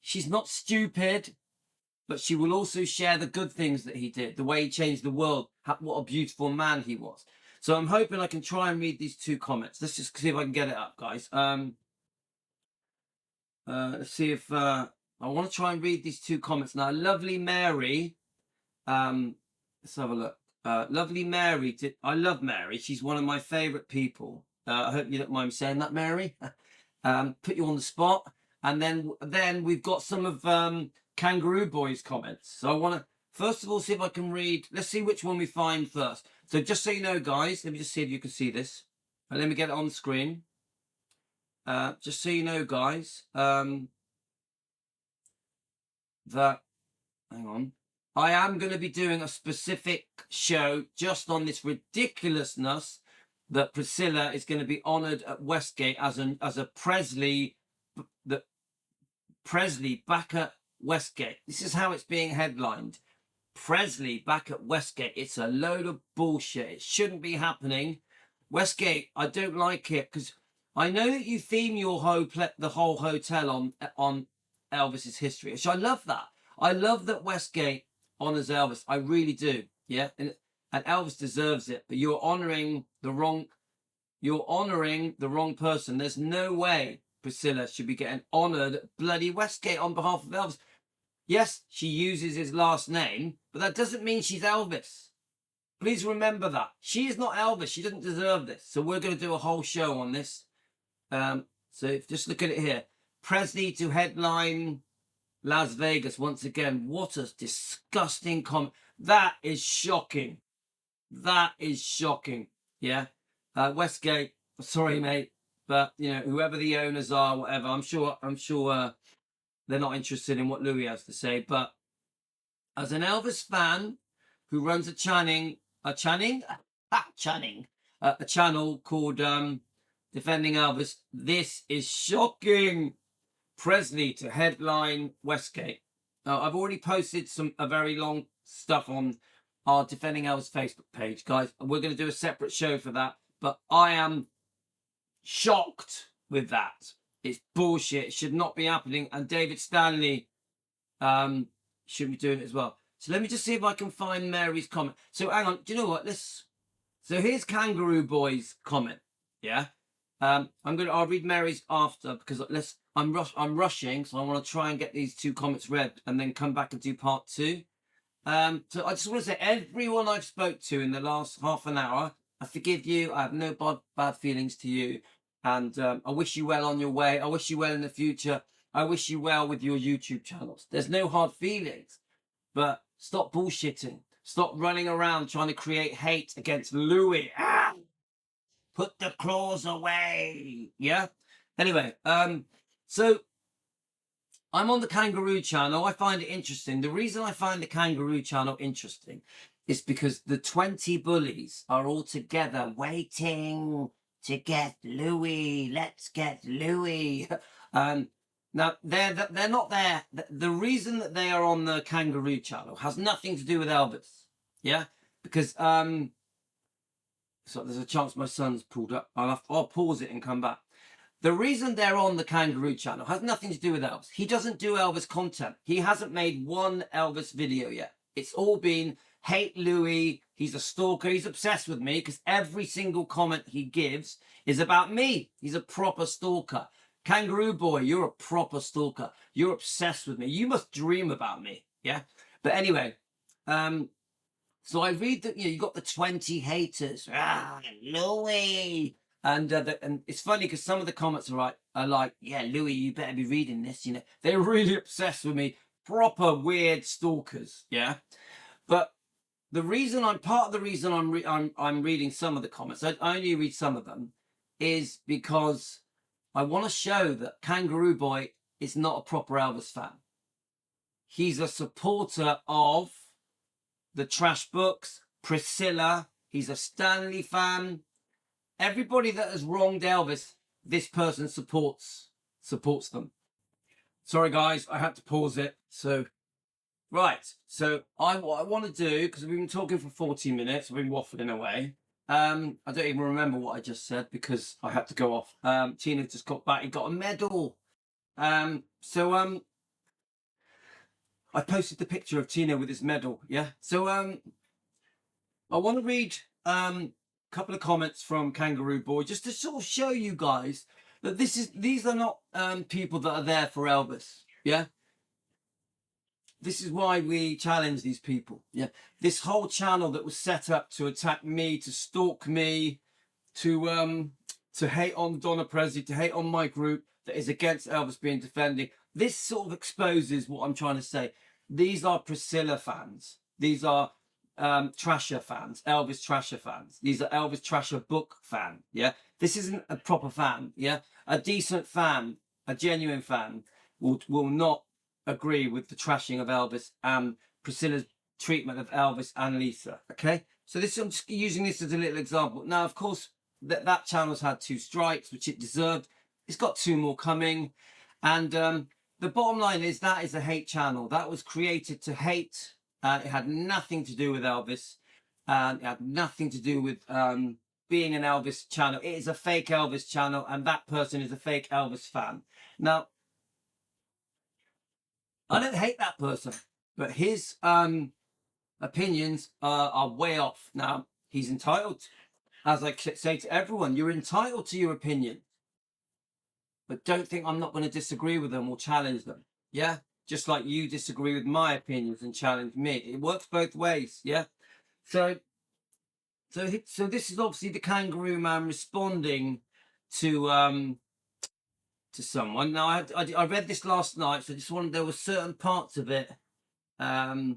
she's not stupid. But she will also share the good things that he did, the way he changed the world, what a beautiful man he was. So I'm hoping I can try and read these two comments. Let's just see if I can get it up, guys. Let's see if I want to try and read these two comments. Now, lovely Mary, let's have a look. Lovely Mary, I love Mary. She's one of my favourite people. I hope you don't mind me saying that, Mary. Put you on the spot. And then we've got some of Kangaroo Boy's comments. So I want to, first of all, see if I can read. Let's see which one we find first. So just so you know, guys, let me just see if you can see this. Let me get it on the screen. Just so you know, guys, that, hang on, I am going to be doing a specific show just on this ridiculousness that Priscilla is going to be honoured at Westgate as a Presley, that Presley back at Westgate. This is how it's being headlined. Presley back at Westgate. It's a load of bullshit. It shouldn't be happening. Westgate, I don't like it, because I know that you theme your the whole hotel on Elvis's history, which I love that. I love that Westgate honours Elvis. I really do. Yeah, and Elvis deserves it. But you're honouring the wrong person. There's no way Priscilla should be getting honoured at bloody Westgate on behalf of Elvis. Yes, she uses his last name, but that doesn't mean she's Elvis. Please remember that. She is not Elvis. She doesn't deserve this. So we're going to do a whole show on this. So just look at it here. Presley to headline Las Vegas once again. What a disgusting comment. That is shocking. That is shocking. Yeah. Westgate, sorry, mate. But, you know, whoever the owners are, whatever, I'm sure they're not interested in what Louis has to say. But as an Elvis fan who runs a channel called Defending Elvis, this is shocking. Presley to headline Westgate. I've already posted a very long stuff on our Defending Elvis Facebook page, guys. We're going to do a separate show for that. But I am shocked with that. It's bullshit. It should not be happening. And David Stanley should be doing it as well. So let me just see if I can find Mary's comment. So hang on. Do you know what? So here's Kangaroo Boy's comment. Yeah. I'll read Mary's after, because I'm rushing, so I want to try and get these two comments read and then come back and do part two. So I just want to say, everyone I've spoke to in the last half an hour, I forgive you. I have no bad feelings to you. And I wish you well on your way. I wish you well in the future. I wish you well with your YouTube channels. There's no hard feelings. But stop bullshitting. Stop running around trying to create hate against Louis. Put the claws away. Yeah? Anyway, so I'm on the Kangaroo channel. I find it interesting. The reason I find the Kangaroo channel interesting is because the 20 bullies are all together waiting to get Louis. Let's get Louis. Now they're not there. The reason that they are on the Kangaroo channel has nothing to do with Elvis. Yeah, because so there's a chance my son's pulled up. I'll pause it and come back. The reason they're on the Kangaroo channel has nothing to do with Elvis. He doesn't do Elvis content. He hasn't made one Elvis video yet. It's all been hate Louis. He's a stalker. He's obsessed with me because every single comment he gives is about me. He's a proper stalker. Kangaroo boy, you're a proper stalker. You're obsessed with me. You must dream about me. Yeah. But anyway, so I read that you got the 20 haters. Louis. And it's funny because some of the comments are like, yeah, Louis, you better be reading this. They're really obsessed with me. Proper weird stalkers. Yeah. But the reason I'm reading some of the comments, I only read some of them, is because I want to show that Kangaroo Boy is not a proper Elvis fan. He's a supporter of the Trash Books, Priscilla. He's a Stanley fan. Everybody that has wronged Elvis, this person supports them. Sorry, guys, I had to pause it. So, right. So, what I want to do, because we've been talking for 40 minutes, we've been waffling away. I don't even remember what I just said because I had to go off. Tina just got back. He got a medal. I posted the picture of Tina with his medal. Yeah. So I want to read a couple of comments from Kangaroo Boy just to sort of show you guys that these are not people that are there for Elvis. Yeah. This is why we challenge these people. Yeah. This whole channel that was set up to attack me, to stalk me, to hate on Donna Presley, to hate on my group that is against Elvis being defending. This sort of exposes what I'm trying to say. These are Priscilla fans. These are Trasher fans, Elvis Trasher fans. These are Elvis Trasher book fan. Yeah. This isn't a proper fan. Yeah. A decent fan, a genuine fan will not agree with the trashing of Elvis and Priscilla's treatment of Elvis and Lisa. Okay, so I'm just using this as a little example. Now, of course, that channel's had 2 strikes, which it deserved. It's got 2 more coming, and the bottom line is that is a hate channel that was created to hate. It had nothing to do with Elvis, and it had nothing to do with being an Elvis channel. It is a fake Elvis channel, and that person is a fake Elvis fan. Now, I don't hate that person, but his opinions are way off. Now, he's entitled, as I say to everyone, you're entitled to your opinion. But don't think I'm not going to disagree with them or challenge them. Yeah? Just like you disagree with my opinions and challenge me. It works both ways. Yeah? So this is obviously the Kangaroo Man responding to someone. Now, I read this last night, so there were certain parts of it that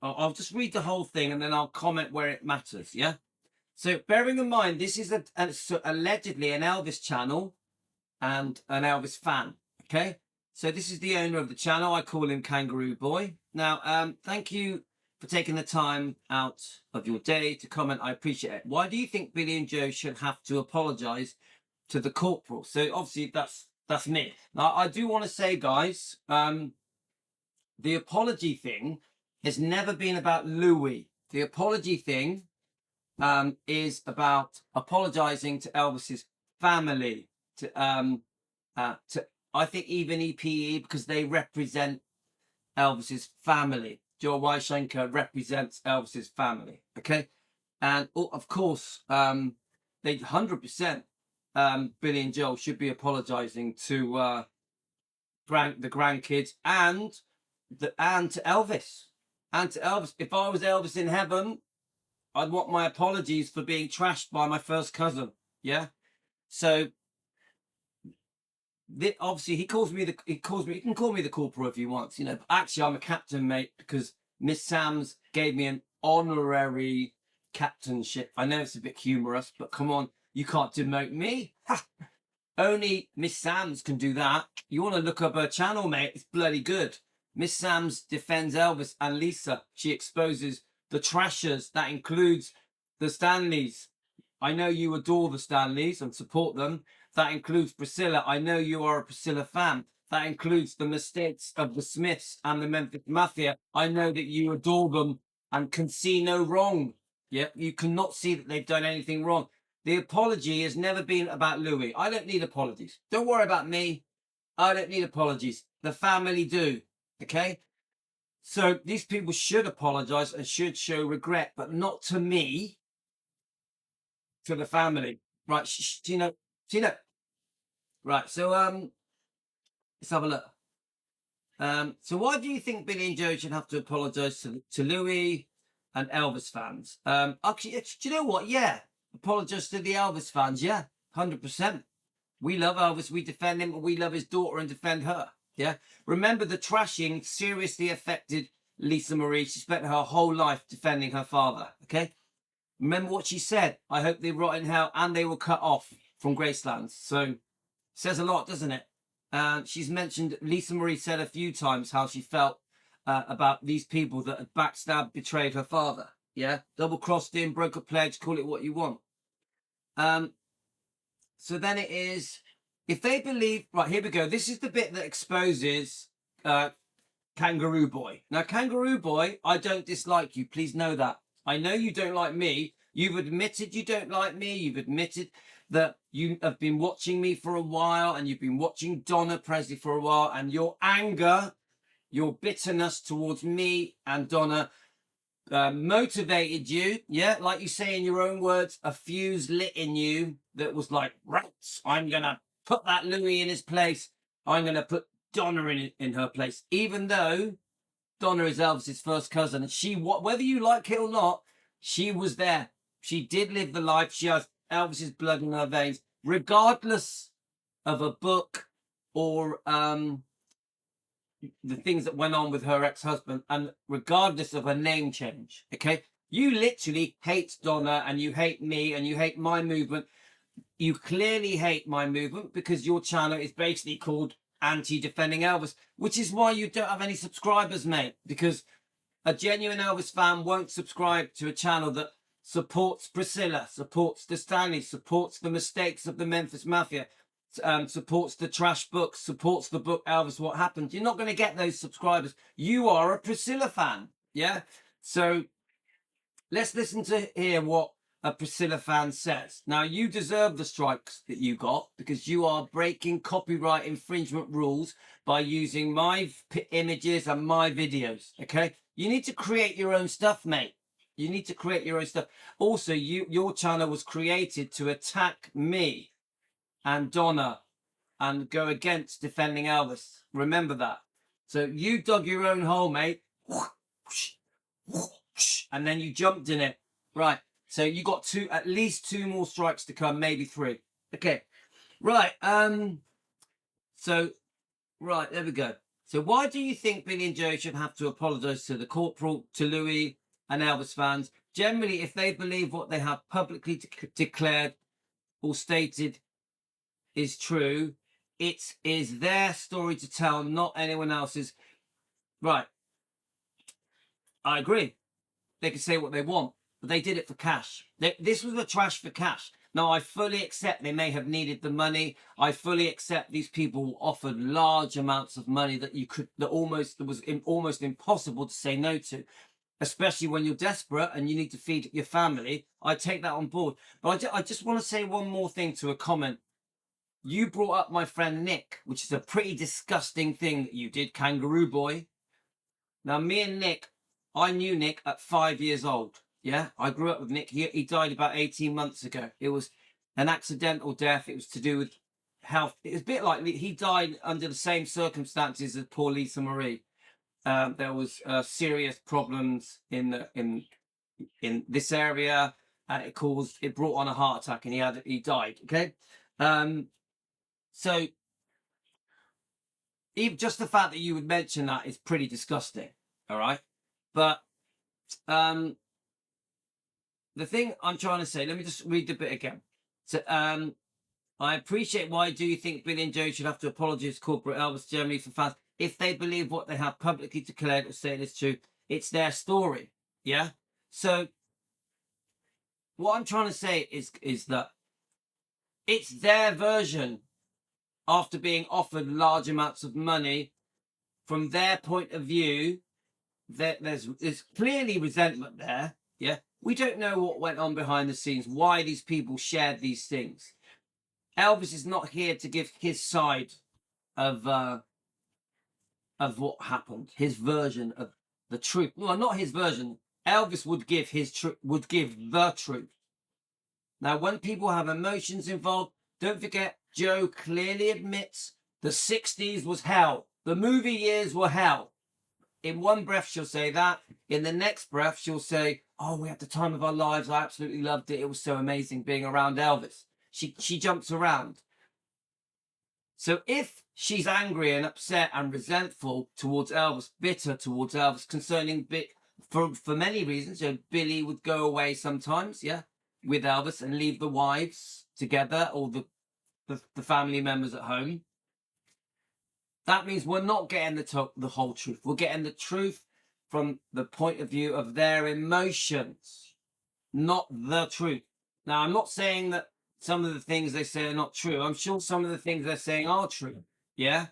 I'll just read the whole thing and then I'll comment where it matters. Yeah. So bearing in mind, this is allegedly an Elvis channel and an Elvis fan. Okay. So this is the owner of the channel. I call him Kangaroo Boy. Now, thank you for taking the time out of your day to comment. I appreciate it. Why do you think Billy and Joe should have to apologize to the corporal? So obviously that's me. Now, I do want to say, guys, the apology thing has never been about Louis. The apology thing is about apologizing to Elvis's family, to I think even EPE, because they represent Elvis's family. Joe Weishenker represents Elvis's family. Okay, and of course, they 100%. Billy and Joel should be apologizing to the grandkids and to Elvis. And to Elvis. If I was Elvis in heaven, I'd want my apologies for being trashed by my first cousin. Yeah. So obviously he can call me the corporal if he wants, but actually I'm a captain, mate, because Miss Sams gave me an honorary captainship. I know it's a bit humorous, but come on, you can't demote me. Ha! Only Miss Sams can do that. You want to look up her channel, mate? It's bloody good. Miss Sams defends Elvis and Lisa. She exposes the trashers. That includes the Stanleys. I know you adore the Stanleys and support them. That includes Priscilla. I know you are a Priscilla fan. That includes the mistakes of the Smiths and the Memphis Mafia. I know that you adore them and can see no wrong. Yeah, you cannot see that they've done anything wrong. The apology has never been about Louis. I don't need apologies. Don't worry about me. I don't need apologies. The family do. Okay? So these people should apologize and should show regret, but not to me, to the family. Right, Tino. Right, so let's have a look. So why do you think Billy and Joe should have to apologize to Louis and Elvis fans? Actually, do you know what? Yeah, apologize to the Elvis fans. Yeah, 100%. We love Elvis. We defend him. We love his daughter and defend her. Yeah. Remember, the trashing seriously affected Lisa Marie. She spent her whole life defending her father. Okay. Remember what she said. I hope they rot in hell and they were cut off from Graceland. So says a lot, doesn't it? She's mentioned, Lisa Marie said a few times how she felt about these people that had backstabbed, betrayed her father. Yeah. Double-crossed him, broke a pledge, call it what you want. So then it is, if they believe, right, here we go. This is the bit that exposes Kangaroo Boy. Now, Kangaroo Boy, I don't dislike you. Please know that. I know you don't like me. You've admitted you don't like me. You've admitted that you have been watching me for a while and you've been watching Donna Presley for a while, and your anger, your bitterness towards me and Donna motivated you. Yeah, like you say in your own words, a fuse lit in you that was like, right, I'm going to put that Louis in his place. I'm going to put Donna in her place, even though Donna is Elvis's first cousin. And she, whether you like it or not, she was there. She did live the life. She has Elvis's blood in her veins, regardless of a book or the things that went on with her ex-husband, and regardless of her name change. Okay, you literally hate Donna and you hate me and you hate my movement. You clearly hate my movement because your channel is basically called Anti-Defending Elvis, which is why you don't have any subscribers, mate, because a genuine Elvis fan won't subscribe to a channel that supports Priscilla, supports the Stanley, supports the mistakes of the Memphis Mafia, supports the trash books, supports the book Elvis, What Happened. You're not going to get those subscribers. You are a Priscilla fan. Yeah. So let's listen to hear what a Priscilla fan says. Now, you deserve the strikes that you got because you are breaking copyright infringement rules by using my images and my videos. Okay. You need to create your own stuff, mate. You need to create your own stuff. Also, your channel was created to attack me and Donna and go against defending Elvis. Remember that. So you dug your own hole, mate. And then you jumped in it. Right. So you got at least two more strikes to come, maybe three. Okay. Right. So, right, there we go. So why do you think Billy and Joe should have to apologize to the corporal, to Louis and Elvis fans? Generally, if they believe what they have publicly declared or stated is true, it is their story to tell, not anyone else's. Right. I agree. They can say what they want, but they did it for cash. This was a trash for cash. Now, I fully accept they may have needed the money. I fully accept these people offered large amounts of money that was almost impossible to say no to, especially when you're desperate and you need to feed your family. I take that on board. But I just want to say one more thing to a comment. You brought up my friend Nick, which is a pretty disgusting thing that you did, Kangaroo Boy. Now, me and Nick, I knew Nick at 5 years old. Yeah, I grew up with Nick. He died about 18 months ago. It was an accidental death. It was to do with health. It was a bit like he died under the same circumstances as poor Lisa Marie. There was serious problems in this area, and it brought on a heart attack, and he died. Okay, so even just the fact that you would mention that is pretty disgusting. All right, but the thing I'm trying to say, let me just read the bit again. So, I appreciate why do you think Billy and Joe should have to apologize to corporate Elvis Germany for fans if they believe what they have publicly declared or said is true. It's their story. Yeah. So what I'm trying to say is that It's their version after being offered large amounts of money. From their point of view, there's clearly resentment there. Yeah, we don't know what went on behind the scenes, why these people shared these things. Elvis is not here to give his side of what happened, his version of the truth. Well, not his version. Elvis would give the truth. Now, when people have emotions involved, don't forget, Joe clearly admits the 60s was hell. The movie years were hell. In one breath, she'll say that. In the next breath, she'll say, oh, we had the time of our lives. I absolutely loved it. It was so amazing being around Elvis. She jumps around. So if she's angry and upset and resentful towards Elvis, bitter towards Elvis, concerning for many reasons, Billy would go away sometimes, yeah, with Elvis and leave the wives together or the family members at home. That means we're not getting the whole truth. We're getting the truth from the point of view of their emotions, not the truth. Now, I'm not saying that some of the things they say are not true. I'm sure some of the things they're saying are true, yeah?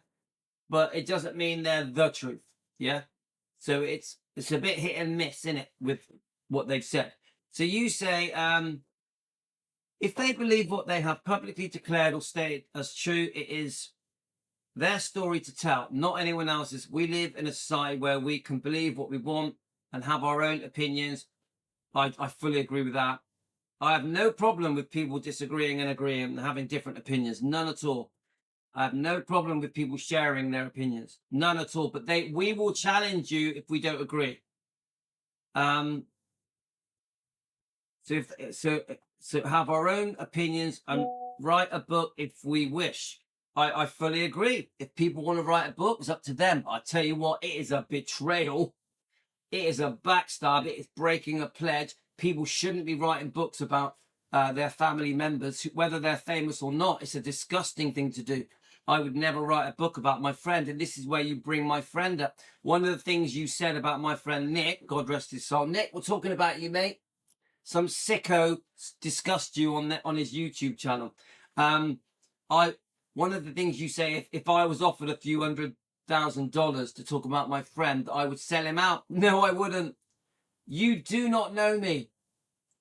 But it doesn't mean they're the truth, yeah? So it's a bit hit and miss, in it, with what they've said. So you say, if they believe what they have publicly declared or stated as true, it is their story to tell, not anyone else's. We live in a society where we can believe what we want and have our own opinions. I fully agree with that. I have no problem with people disagreeing and agreeing and having different opinions. None at all. I have no problem with people sharing their opinions. None at all. But we will challenge you if we don't agree. So have our own opinions and write a book if we wish. I fully agree. If people want to write a book, it's up to them. I tell you what, it is a betrayal. It is a backstab. It is breaking a pledge. People shouldn't be writing books about their family members, whether they're famous or not. It's a disgusting thing to do. I would never write a book about my friend. And this is where you bring my friend up. One of the things you said about my friend Nick, God rest his soul. Nick, we're talking about you, mate. Some sicko discussed you on his YouTube channel. One of the things you say, if I was offered a few $100,000 to talk about my friend, I would sell him out. No, I wouldn't. You do not know me.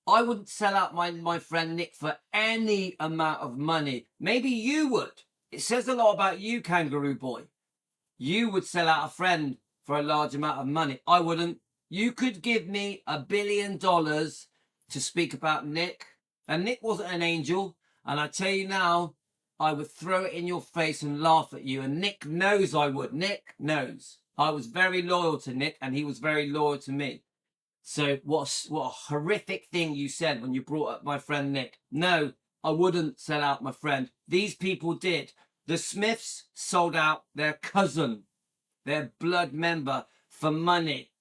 I wouldn't sell out my friend Nick for any amount of money. Maybe you would. It says a lot about you, Kangaroo Boy. You would sell out a friend for a large amount of money. I wouldn't. You could give me $1 billion to speak about Nick. And Nick wasn't an angel. And I tell you now, I would throw it in your face and laugh at you. And Nick knows I would. Nick knows. I was very loyal to Nick and he was very loyal to me. So what a horrific thing you said when you brought up my friend Nick. No, I wouldn't sell out my friend. These people did. The Smiths sold out their cousin, their blood member, for money.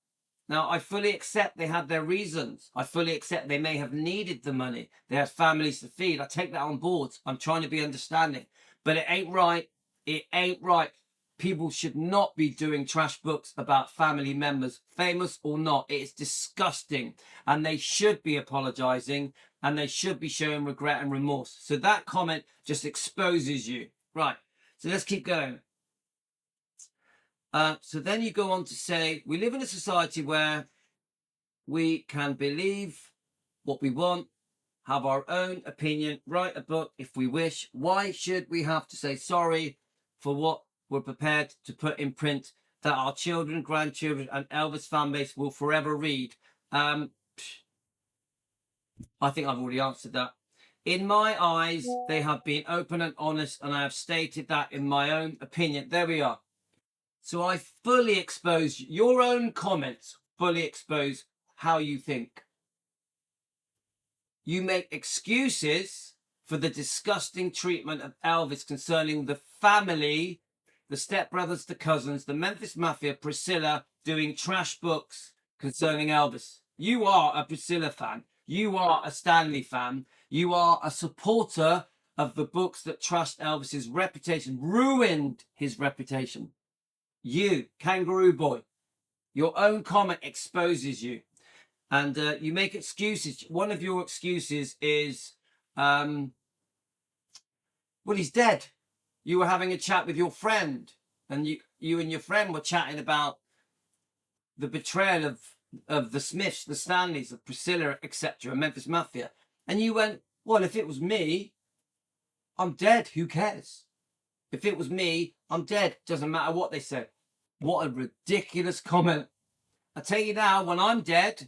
Now, I fully accept they had their reasons. I fully accept they may have needed the money. They had families to feed. I take that on board. I'm trying to be understanding. But it ain't right. It ain't right. People should not be doing trash books about family members, famous or not. It is disgusting. And they should be apologizing. And they should be showing regret and remorse. So that comment just exposes you. Right. So let's keep going. So then you go on to say, we live in a society where we can believe what we want, have our own opinion, write a book if we wish. Why should we have to say sorry for what we're prepared to put in print that our children, grandchildren, and Elvis fan base will forever read? I think I've already answered that. In my eyes, they have been open and honest, and I have stated that in my own opinion. There we are. So I fully expose your own comments, fully expose how you think. You make excuses for the disgusting treatment of Elvis concerning the family, the stepbrothers, the cousins, the Memphis Mafia, Priscilla, doing trash books concerning Elvis. You are a Priscilla fan. You are a Stanley fan. You are a supporter of the books that trashed Elvis's reputation, ruined his reputation. You, Kangaroo Boy, your own comment exposes you. And you make excuses. One of your excuses is Well, he's dead. You were having a chat with your friend, and you and your friend were chatting about the betrayal of the Smiths, the Stanleys, of Priscilla, etc., Memphis Mafia. And you went, well, if it was me, I'm dead. Who cares? If it was me, I'm dead. Doesn't matter what they say. What a ridiculous comment. I tell you now, when I'm dead,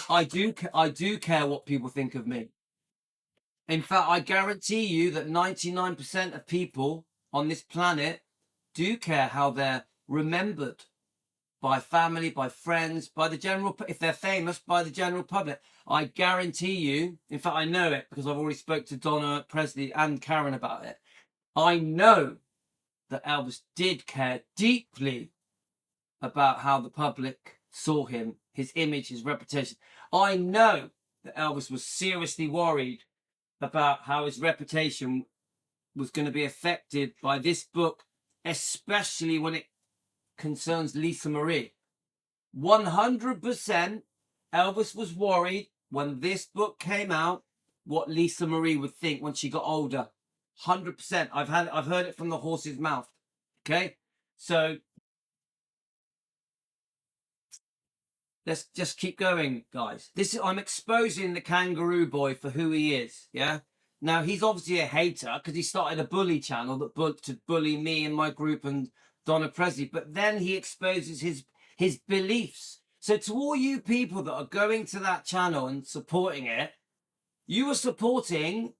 I do care what people think of me. In fact, I guarantee you that 99% of people on this planet do care how they're remembered by family, by friends, by the general, if they're famous, by the general public. I guarantee you, in fact, I know it because I've already spoke to Donna Presley and Karen about it. I know that Elvis did care deeply about how the public saw him, his image, his reputation. I know that Elvis was seriously worried about how his reputation was going to be affected by this book, especially when it concerns Lisa Marie. 100% Elvis was worried when this book came out what Lisa Marie would think when she got older. 100%. I've heard it from the horse's mouth. Okay, so let's just keep going, guys. I'm exposing the kangaroo boy for who he is. Yeah. Now he's obviously a hater because he started a bully channel to bully me and my group and Donna Presley. But then he exposes his beliefs. So to all you people that are going to that channel and supporting it, you are supporting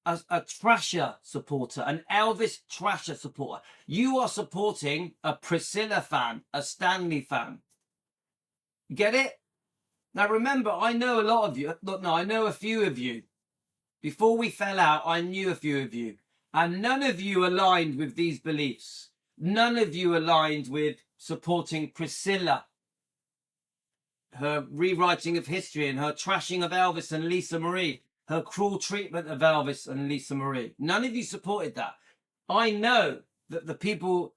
a Trasher supporter, an Elvis Trasher supporter. You are supporting a Priscilla fan, a Stanley fan. Get it? Now remember, I know a lot of you. Look, no, I know a few of you. Before we fell out, I knew a few of you. And none of you aligned with these beliefs. None of you aligned with supporting Priscilla, her rewriting of history and her trashing of Elvis and Lisa Marie, her cruel treatment of Elvis and Lisa Marie. None of you supported that. I know that the people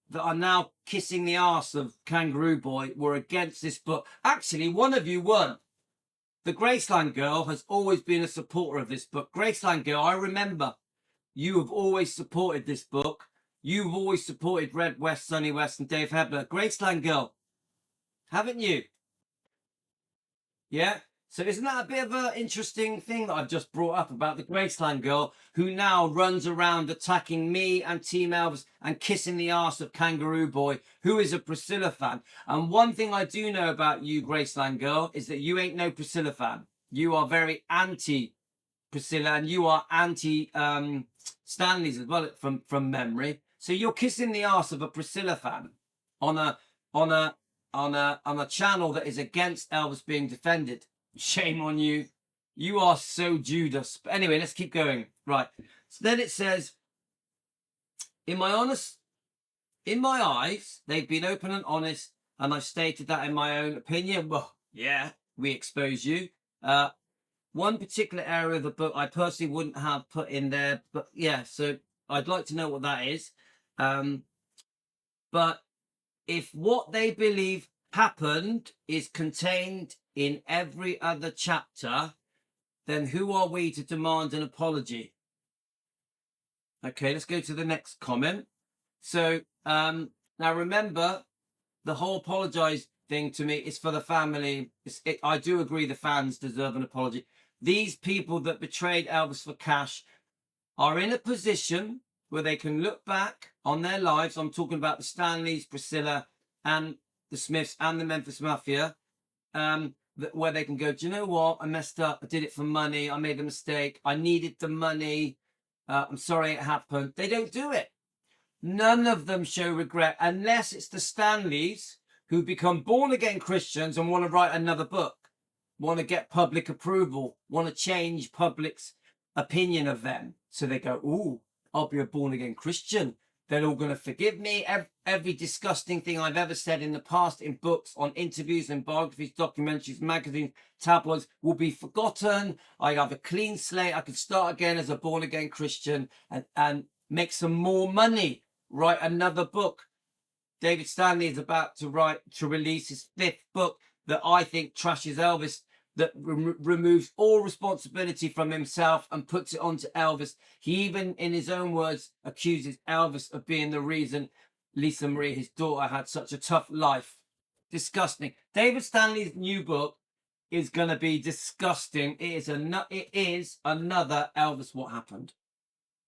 that are now kissing the arse of Kangaroo Boy were against this book. Actually, one of you weren't. The Graceland Girl has always been a supporter of this book. Graceland Girl, I remember you have always supported this book. You've always supported Red West, Sonny West and Dave Hebner. Graceland Girl, haven't you? Yeah? So isn't that a bit of an interesting thing that I've just brought up about the Graceland Girl who now runs around attacking me and Team Elvis and kissing the arse of Kangaroo Boy, who is a Priscilla fan. And one thing I do know about you, Graceland Girl, is that you ain't no Priscilla fan. You are very anti-Priscilla and you are anti-Stanleys as well from memory. So you're kissing the arse of a Priscilla fan on a channel that is against Elvis being defended. Shame on you. You are so Judas. But anyway, let's keep going. Right. So then it says, in my eyes, they've been open and honest, and I've stated that in my own opinion. Well, yeah, we expose you. One particular area of the book I personally wouldn't have put in there, but yeah, so I'd like to know what that is. But if what they believe happened is contained in every other chapter, then who are we to demand an apology? Okay, let's go to the next comment. So now remember, the whole apologize thing to me is for the family. I do agree the fans deserve an apology. These people that betrayed Elvis for cash are in a position where they can look back on their lives. I'm talking about the Stanleys, Priscilla, and the Smiths and the Memphis Mafia, where they can go, do you know what? I messed up. I did it for money. I made a mistake. I needed the money. I'm sorry it happened. They don't do it. None of them show regret unless it's the Stanleys who become born-again Christians and want to write another book, want to get public approval, want to change public's opinion of them. So they go, ooh, I'll be a born-again Christian. They're all going to forgive me. Every disgusting thing I've ever said in the past, in books, on interviews and biographies, documentaries, magazines, tabloids, will be forgotten. I have a clean slate. I can start again as a born-again Christian and make some more money, write another book. David Stanley is about to release his 5th book that I think trashes Elvis that removes all responsibility from himself and puts it onto Elvis. He even, in his own words, accuses Elvis of being the reason Lisa Marie, his daughter, had such a tough life. Disgusting. David Stanley's new book is going to be disgusting. It is another Elvis What Happened.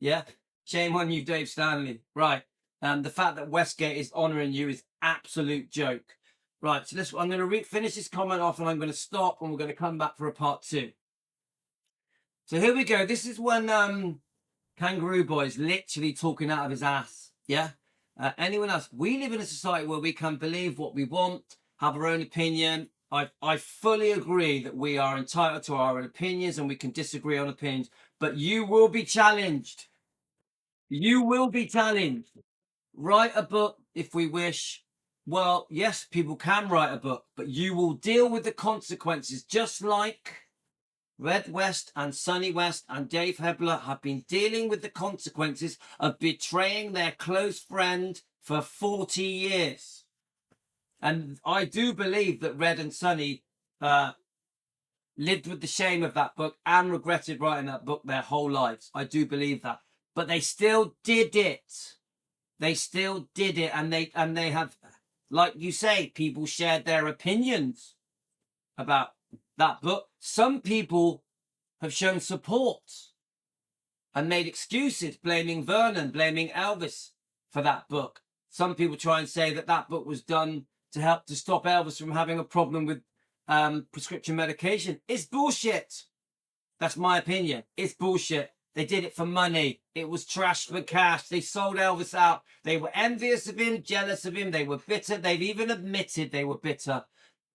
Yeah? Shame on you, Dave Stanley. Right. And the fact that Westgate is honouring you is absolute joke. Right, so I'm going to finish this comment off and I'm going to stop and we're going to come back for a part 2. So here we go. This is when Kangaroo Boy is literally talking out of his ass. Yeah? Anyone else? We live in a society where we can believe what we want, have our own opinion. I fully agree that we are entitled to our own opinions and we can disagree on opinions, but you will be challenged. You will be challenged. Write a book if we wish. Well, yes, people can write a book, but you will deal with the consequences, just like Red West and Sonny West and Dave Hebler have been dealing with the consequences of betraying their close friend for 40 years. And I do believe that Red and Sonny lived with the shame of that book and regretted writing that book their whole lives. I do believe that. But they still did it. They still did it. And they have, like you say, people shared their opinions about that book. Some people have shown support and made excuses, blaming Vernon, blaming Elvis for that book. Some people try and say that that book was done to help to stop Elvis from having a problem with prescription medication. It's bullshit. That's my opinion. It's bullshit. They did it for money. It was trash for cash. They sold Elvis out. They were envious of him, jealous of him. They were bitter. They've even admitted they were bitter.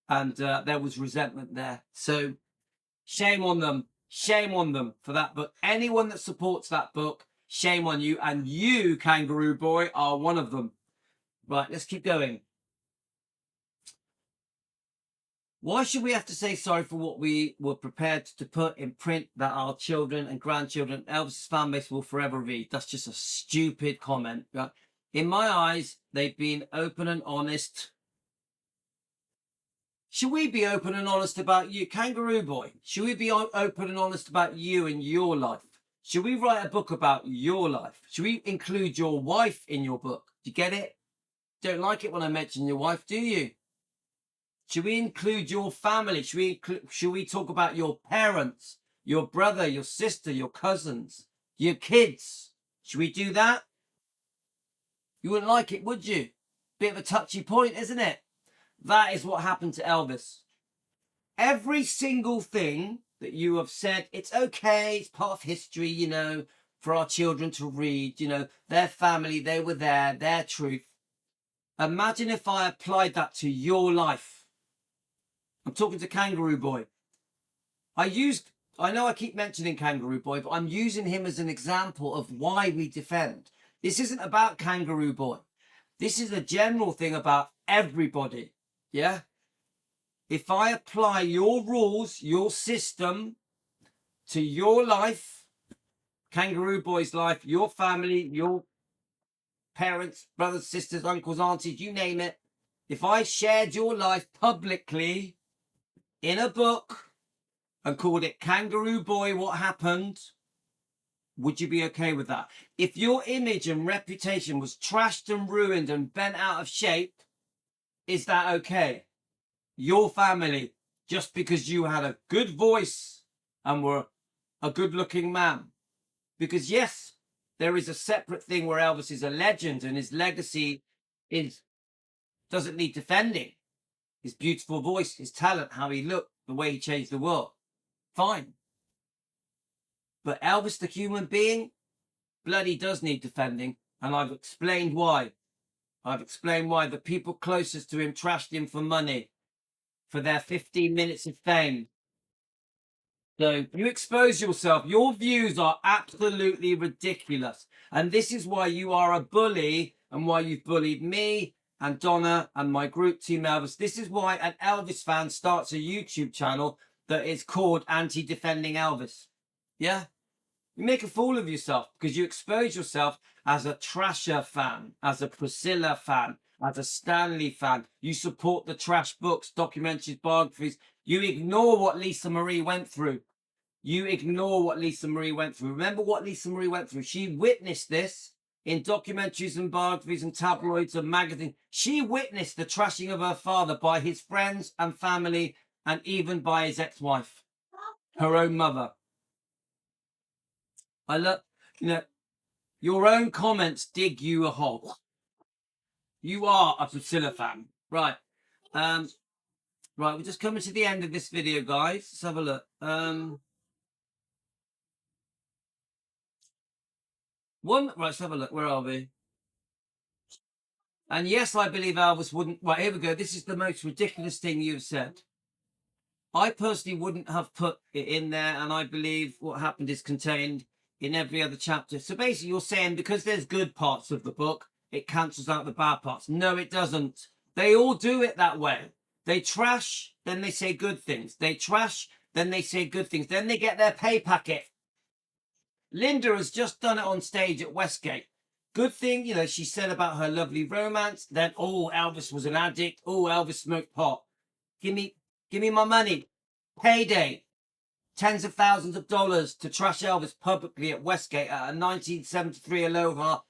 And there was resentment there. So shame on them. Shame on them for that book. Anyone that supports that book, shame on you. And you, Kangaroo Boy, are one of them. Right, let's keep going. Why should we have to say sorry for what we were prepared to put in print that our children and grandchildren, Elvis's fan base, will forever read? That's just a stupid comment. Right? In my eyes, they've been open and honest. Should we be open and honest about you, Kangaroo Boy? Should we be open and honest about you and your life? Should we write a book about your life? Should we include your wife in your book? Do you get it? Don't like it when I mention your wife, do you? Should we include your family? Should we talk about your parents, your brother, your sister, your cousins, your kids? Should we do that? You wouldn't like it, would you? Bit of a touchy point, isn't it? That is what happened to Elvis. Every single thing that you have said, it's okay, it's part of history, you know, for our children to read, you know, their family, they were there, their truth. Imagine if I applied that to your life. I'm talking to Kangaroo Boy. I know I keep mentioning Kangaroo Boy, but I'm using him as an example of why we defend. This isn't about Kangaroo Boy. This is a general thing about everybody. Yeah? If I apply your rules, your system to your life, Kangaroo Boy's life, your family, your parents, brothers, sisters, uncles, aunties, you name it. If I shared your life publicly in a book and called it Kangaroo Boy What Happened, would you be okay with that? If your image and reputation was trashed and ruined and bent out of shape, is that okay? Your family, just because you had a good voice and were a good looking man. Because yes, there is a separate thing where Elvis is a legend and his legacy doesn't need defending. His beautiful voice, his talent, how he looked, the way he changed the world. Fine. But Elvis, the human being, bloody does need defending. And I've explained why. I've explained why the people closest to him trashed him for money, for their 15 minutes of fame. So you expose yourself. Your views are absolutely ridiculous. And this is why you are a bully and why you've bullied me and Donna and my group, Team Elvis. This is why an Elvis fan starts a YouTube channel that is called Anti-Defending Elvis. Yeah? You make a fool of yourself because you expose yourself as a Trasher fan, as a Priscilla fan, as a Stanley fan. You support the trash books, documentaries, biographies. You ignore what Lisa Marie went through. You ignore what Lisa Marie went through. Remember what Lisa Marie went through. She witnessed this in documentaries and biographies and tabloids and magazines. She witnessed the trashing of her father by his friends and family and even by his ex-wife, her own mother. I love, your own comments dig you a hole. You are a Priscilla fan. Right. Right, we're just coming to the end of this video, guys. Let's have a look. Right, let's have a look. Where are we? And yes, I believe Elvis wouldn't. Right, here we go. This is the most ridiculous thing you've said. I personally wouldn't have put it in there, and I believe what happened is contained in every other chapter. So basically, you're saying because there's good parts of the book, it cancels out the bad parts. No, it doesn't. They all do it that way. They trash, then they say good things. They trash, then they say good things. Then they get their pay packet. Linda has just done it on stage at Westgate. Good thing, she said about her lovely romance. Then, Elvis was an addict. Elvis smoked pot. Give me my money. Payday. Tens of thousands of dollars to trash Elvis publicly at Westgate at a 1973 Aloha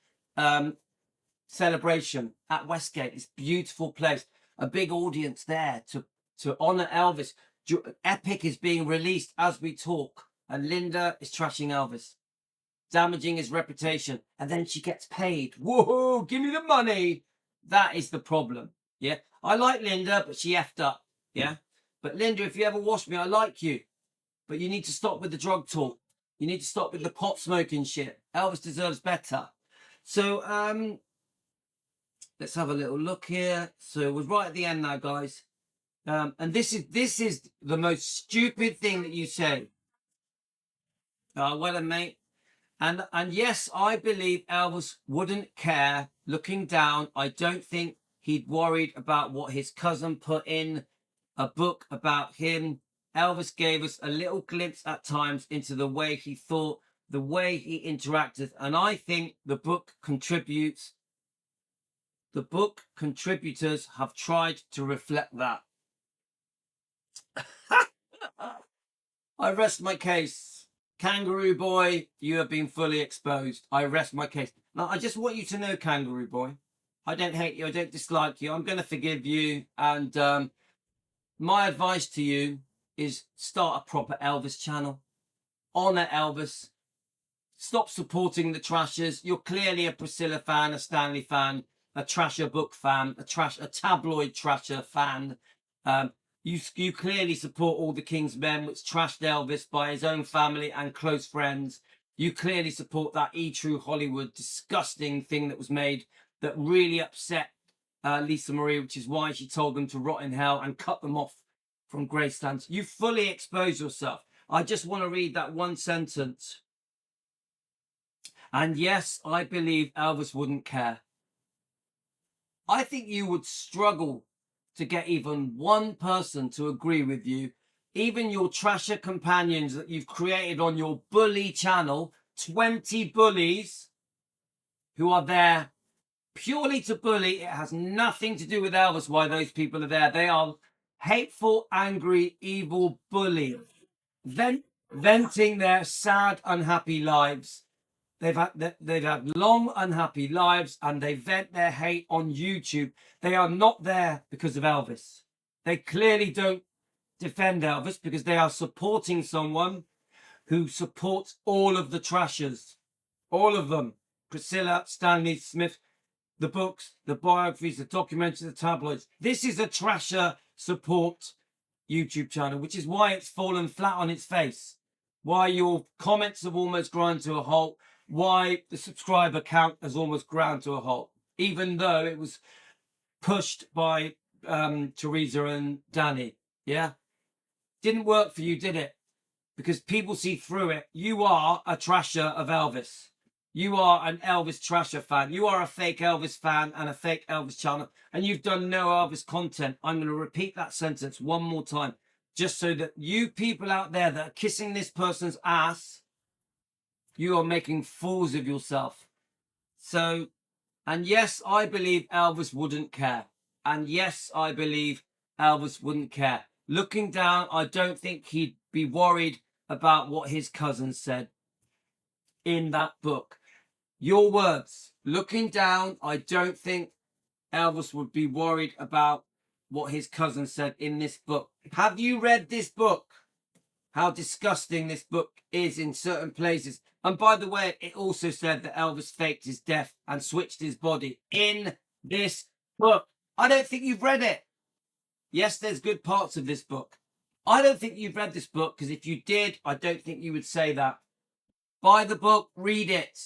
celebration at Westgate. This beautiful place. A big audience there to honor Elvis. Epic is being released as we talk. And Linda is trashing Elvis, damaging his reputation, and then she gets paid. Whoa, give me the money. That is the problem. Yeah, I like Linda, but she effed up. Yeah, but Linda, if you ever watch me, I like you, but you need to stop with the drug talk. You need to stop with the pot smoking shit. Elvis deserves better. So let's have a little look here. So we're right at the end now, guys. And this is the most stupid thing that you say. Well, mate. And yes, I believe Elvis wouldn't care. Looking down, I don't think he'd worried about what his cousin put in a book about him. Elvis gave us a little glimpse at times into the way he thought, the way he interacted. And I think the book contributors have tried to reflect that. I rest my case. Kangaroo Boy, you have been fully exposed. I rest my case. Now, I just want you to know, Kangaroo Boy, I don't hate you. I don't dislike you. I'm going to forgive you. And my advice to you is start a proper Elvis channel. Honor Elvis. Stop supporting the trashers. You're clearly a Priscilla fan, a Stanley fan, a trasher book fan, a tabloid trasher fan. You clearly support All the King's Men, which trashed Elvis by his own family and close friends. You clearly support that True Hollywood disgusting thing that was made that really upset Lisa Marie, which is why she told them to rot in hell and cut them off from Graceland. You fully expose yourself. I just want to read that one sentence. And yes, I believe Elvis wouldn't care. I think you would struggle to get even one person to agree with you. Even your trasher companions that you've created on your bully channel, 20 bullies who are there purely to bully. It has nothing to do with Elvis why those people are there. They are hateful, angry, evil bullies, venting their sad, unhappy lives. They've had long, unhappy lives, and they vent their hate on YouTube. They are not there because of Elvis. They clearly don't defend Elvis because they are supporting someone who supports all of the trashers. All of them. Priscilla, Stanley, Smith, the books, the biographies, the documentaries, the tabloids. This is a trasher support YouTube channel, which is why it's fallen flat on its face. Why your comments have almost ground to a halt. Why the subscriber count has almost ground to a halt, even though it was pushed by Teresa and Danny. Yeah, didn't work for you, did it? Because people see through it. You are a trasher of Elvis. You are an Elvis trasher fan. You are a fake Elvis fan and a fake Elvis channel, and you've done no Elvis content. I'm going to repeat that sentence one more time, just so that you people out there that are kissing this person's ass, you are making fools of yourself. So And yes, I believe Elvis wouldn't care. And yes, I believe Elvis wouldn't care. Looking down, I don't think he'd be worried about what his cousin said in that book. Your words. Looking down, I don't think Elvis would be worried about what his cousin said in this book. Have you read this book? How disgusting this book is in certain places. And by the way, it also said that Elvis faked his death and switched his body in this book. I don't think you've read it. Yes, there's good parts of this book. I don't think you've read this book, because if you did, I don't think you would say that. Buy the book, read it.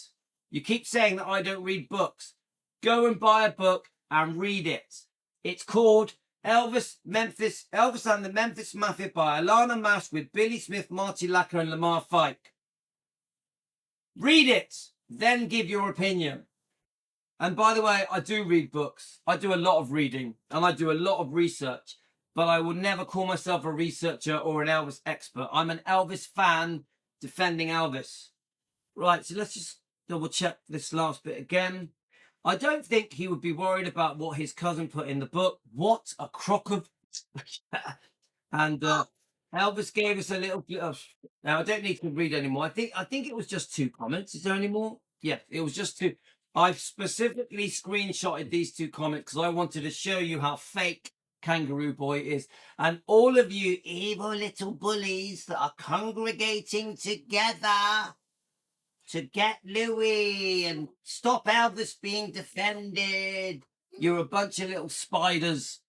You keep saying that I don't read books. Go and buy a book and read it. It's called Elvis and the Memphis Mafia by Alana Mash with Billy Smith, Marty Lacker and Lamar Fike. Read it, then give your opinion. And by the way, I do read books. I do a lot of reading and I do a lot of research, but I will never call myself a researcher or an Elvis expert. I'm an Elvis fan defending Elvis. Right, so let's just double check this last bit again. I don't think he would be worried about what his cousin put in the book. What a crock of... And Elvis gave us a little bit of... Now, I don't need to read anymore. I think it was just 2 comments. Is there any more? Yeah, it was just 2. I've specifically screenshotted these 2 comments because I wanted to show you how fake Kangaroo Boy is. And all of you evil little bullies that are congregating together to get Louis and stop Elvis being defended. You're a bunch of little spiders.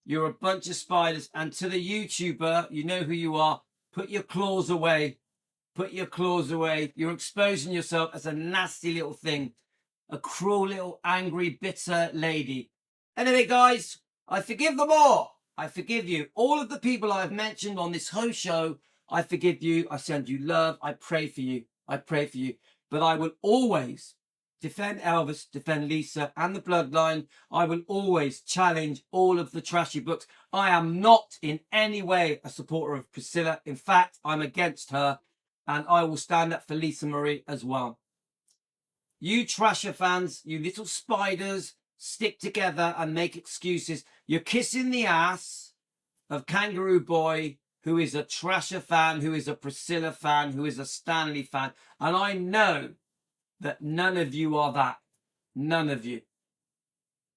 You're a bunch of spiders. And to the YouTuber, you know who you are. Put your claws away. Put your claws away. You're exposing yourself as a nasty little thing. A cruel little angry, bitter lady. Anyway, guys, I forgive them all. I forgive you. All of the people I've mentioned on this whole show, I forgive you. I send you love. I pray for you. I pray for you. But I will always defend Elvis, defend Lisa and the bloodline. I will always challenge all of the trashy books. I am not in any way a supporter of Priscilla. In fact, I'm against her. And I will stand up for Lisa Marie as well. You Trasher fans, you little spiders, stick together and make excuses. You're kissing the ass of Kangaroo Boy, who is a Trasher fan, who is a Priscilla fan, who is a Stanley fan. And I know that none of you are that. None of you.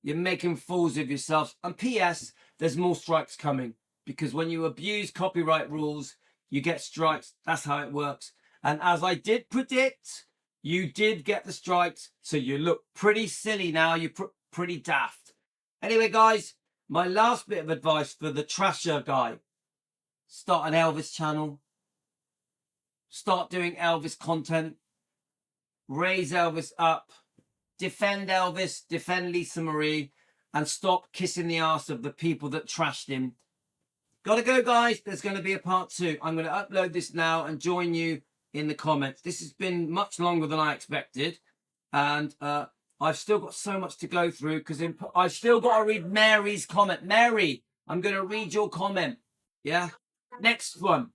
You're making fools of yourselves. And P.S., there's more strikes coming. Because when you abuse copyright rules, you get strikes. That's how it works. And as I did predict, you did get the strikes. So you look pretty silly now. You're pretty daft. Anyway, guys, my last bit of advice for the Trasher guy. Start an Elvis channel. Start doing Elvis content. Raise Elvis up. Defend Elvis. Defend Lisa Marie. And stop kissing the ass of the people that trashed him. Gotta go, guys. There's going to be a part 2. I'm going to upload this now and join you in the comments. This has been much longer than I expected. And I've still got so much to go through because I've still got to read Mary's comment. Mary, I'm going to read your comment. Yeah. Next one.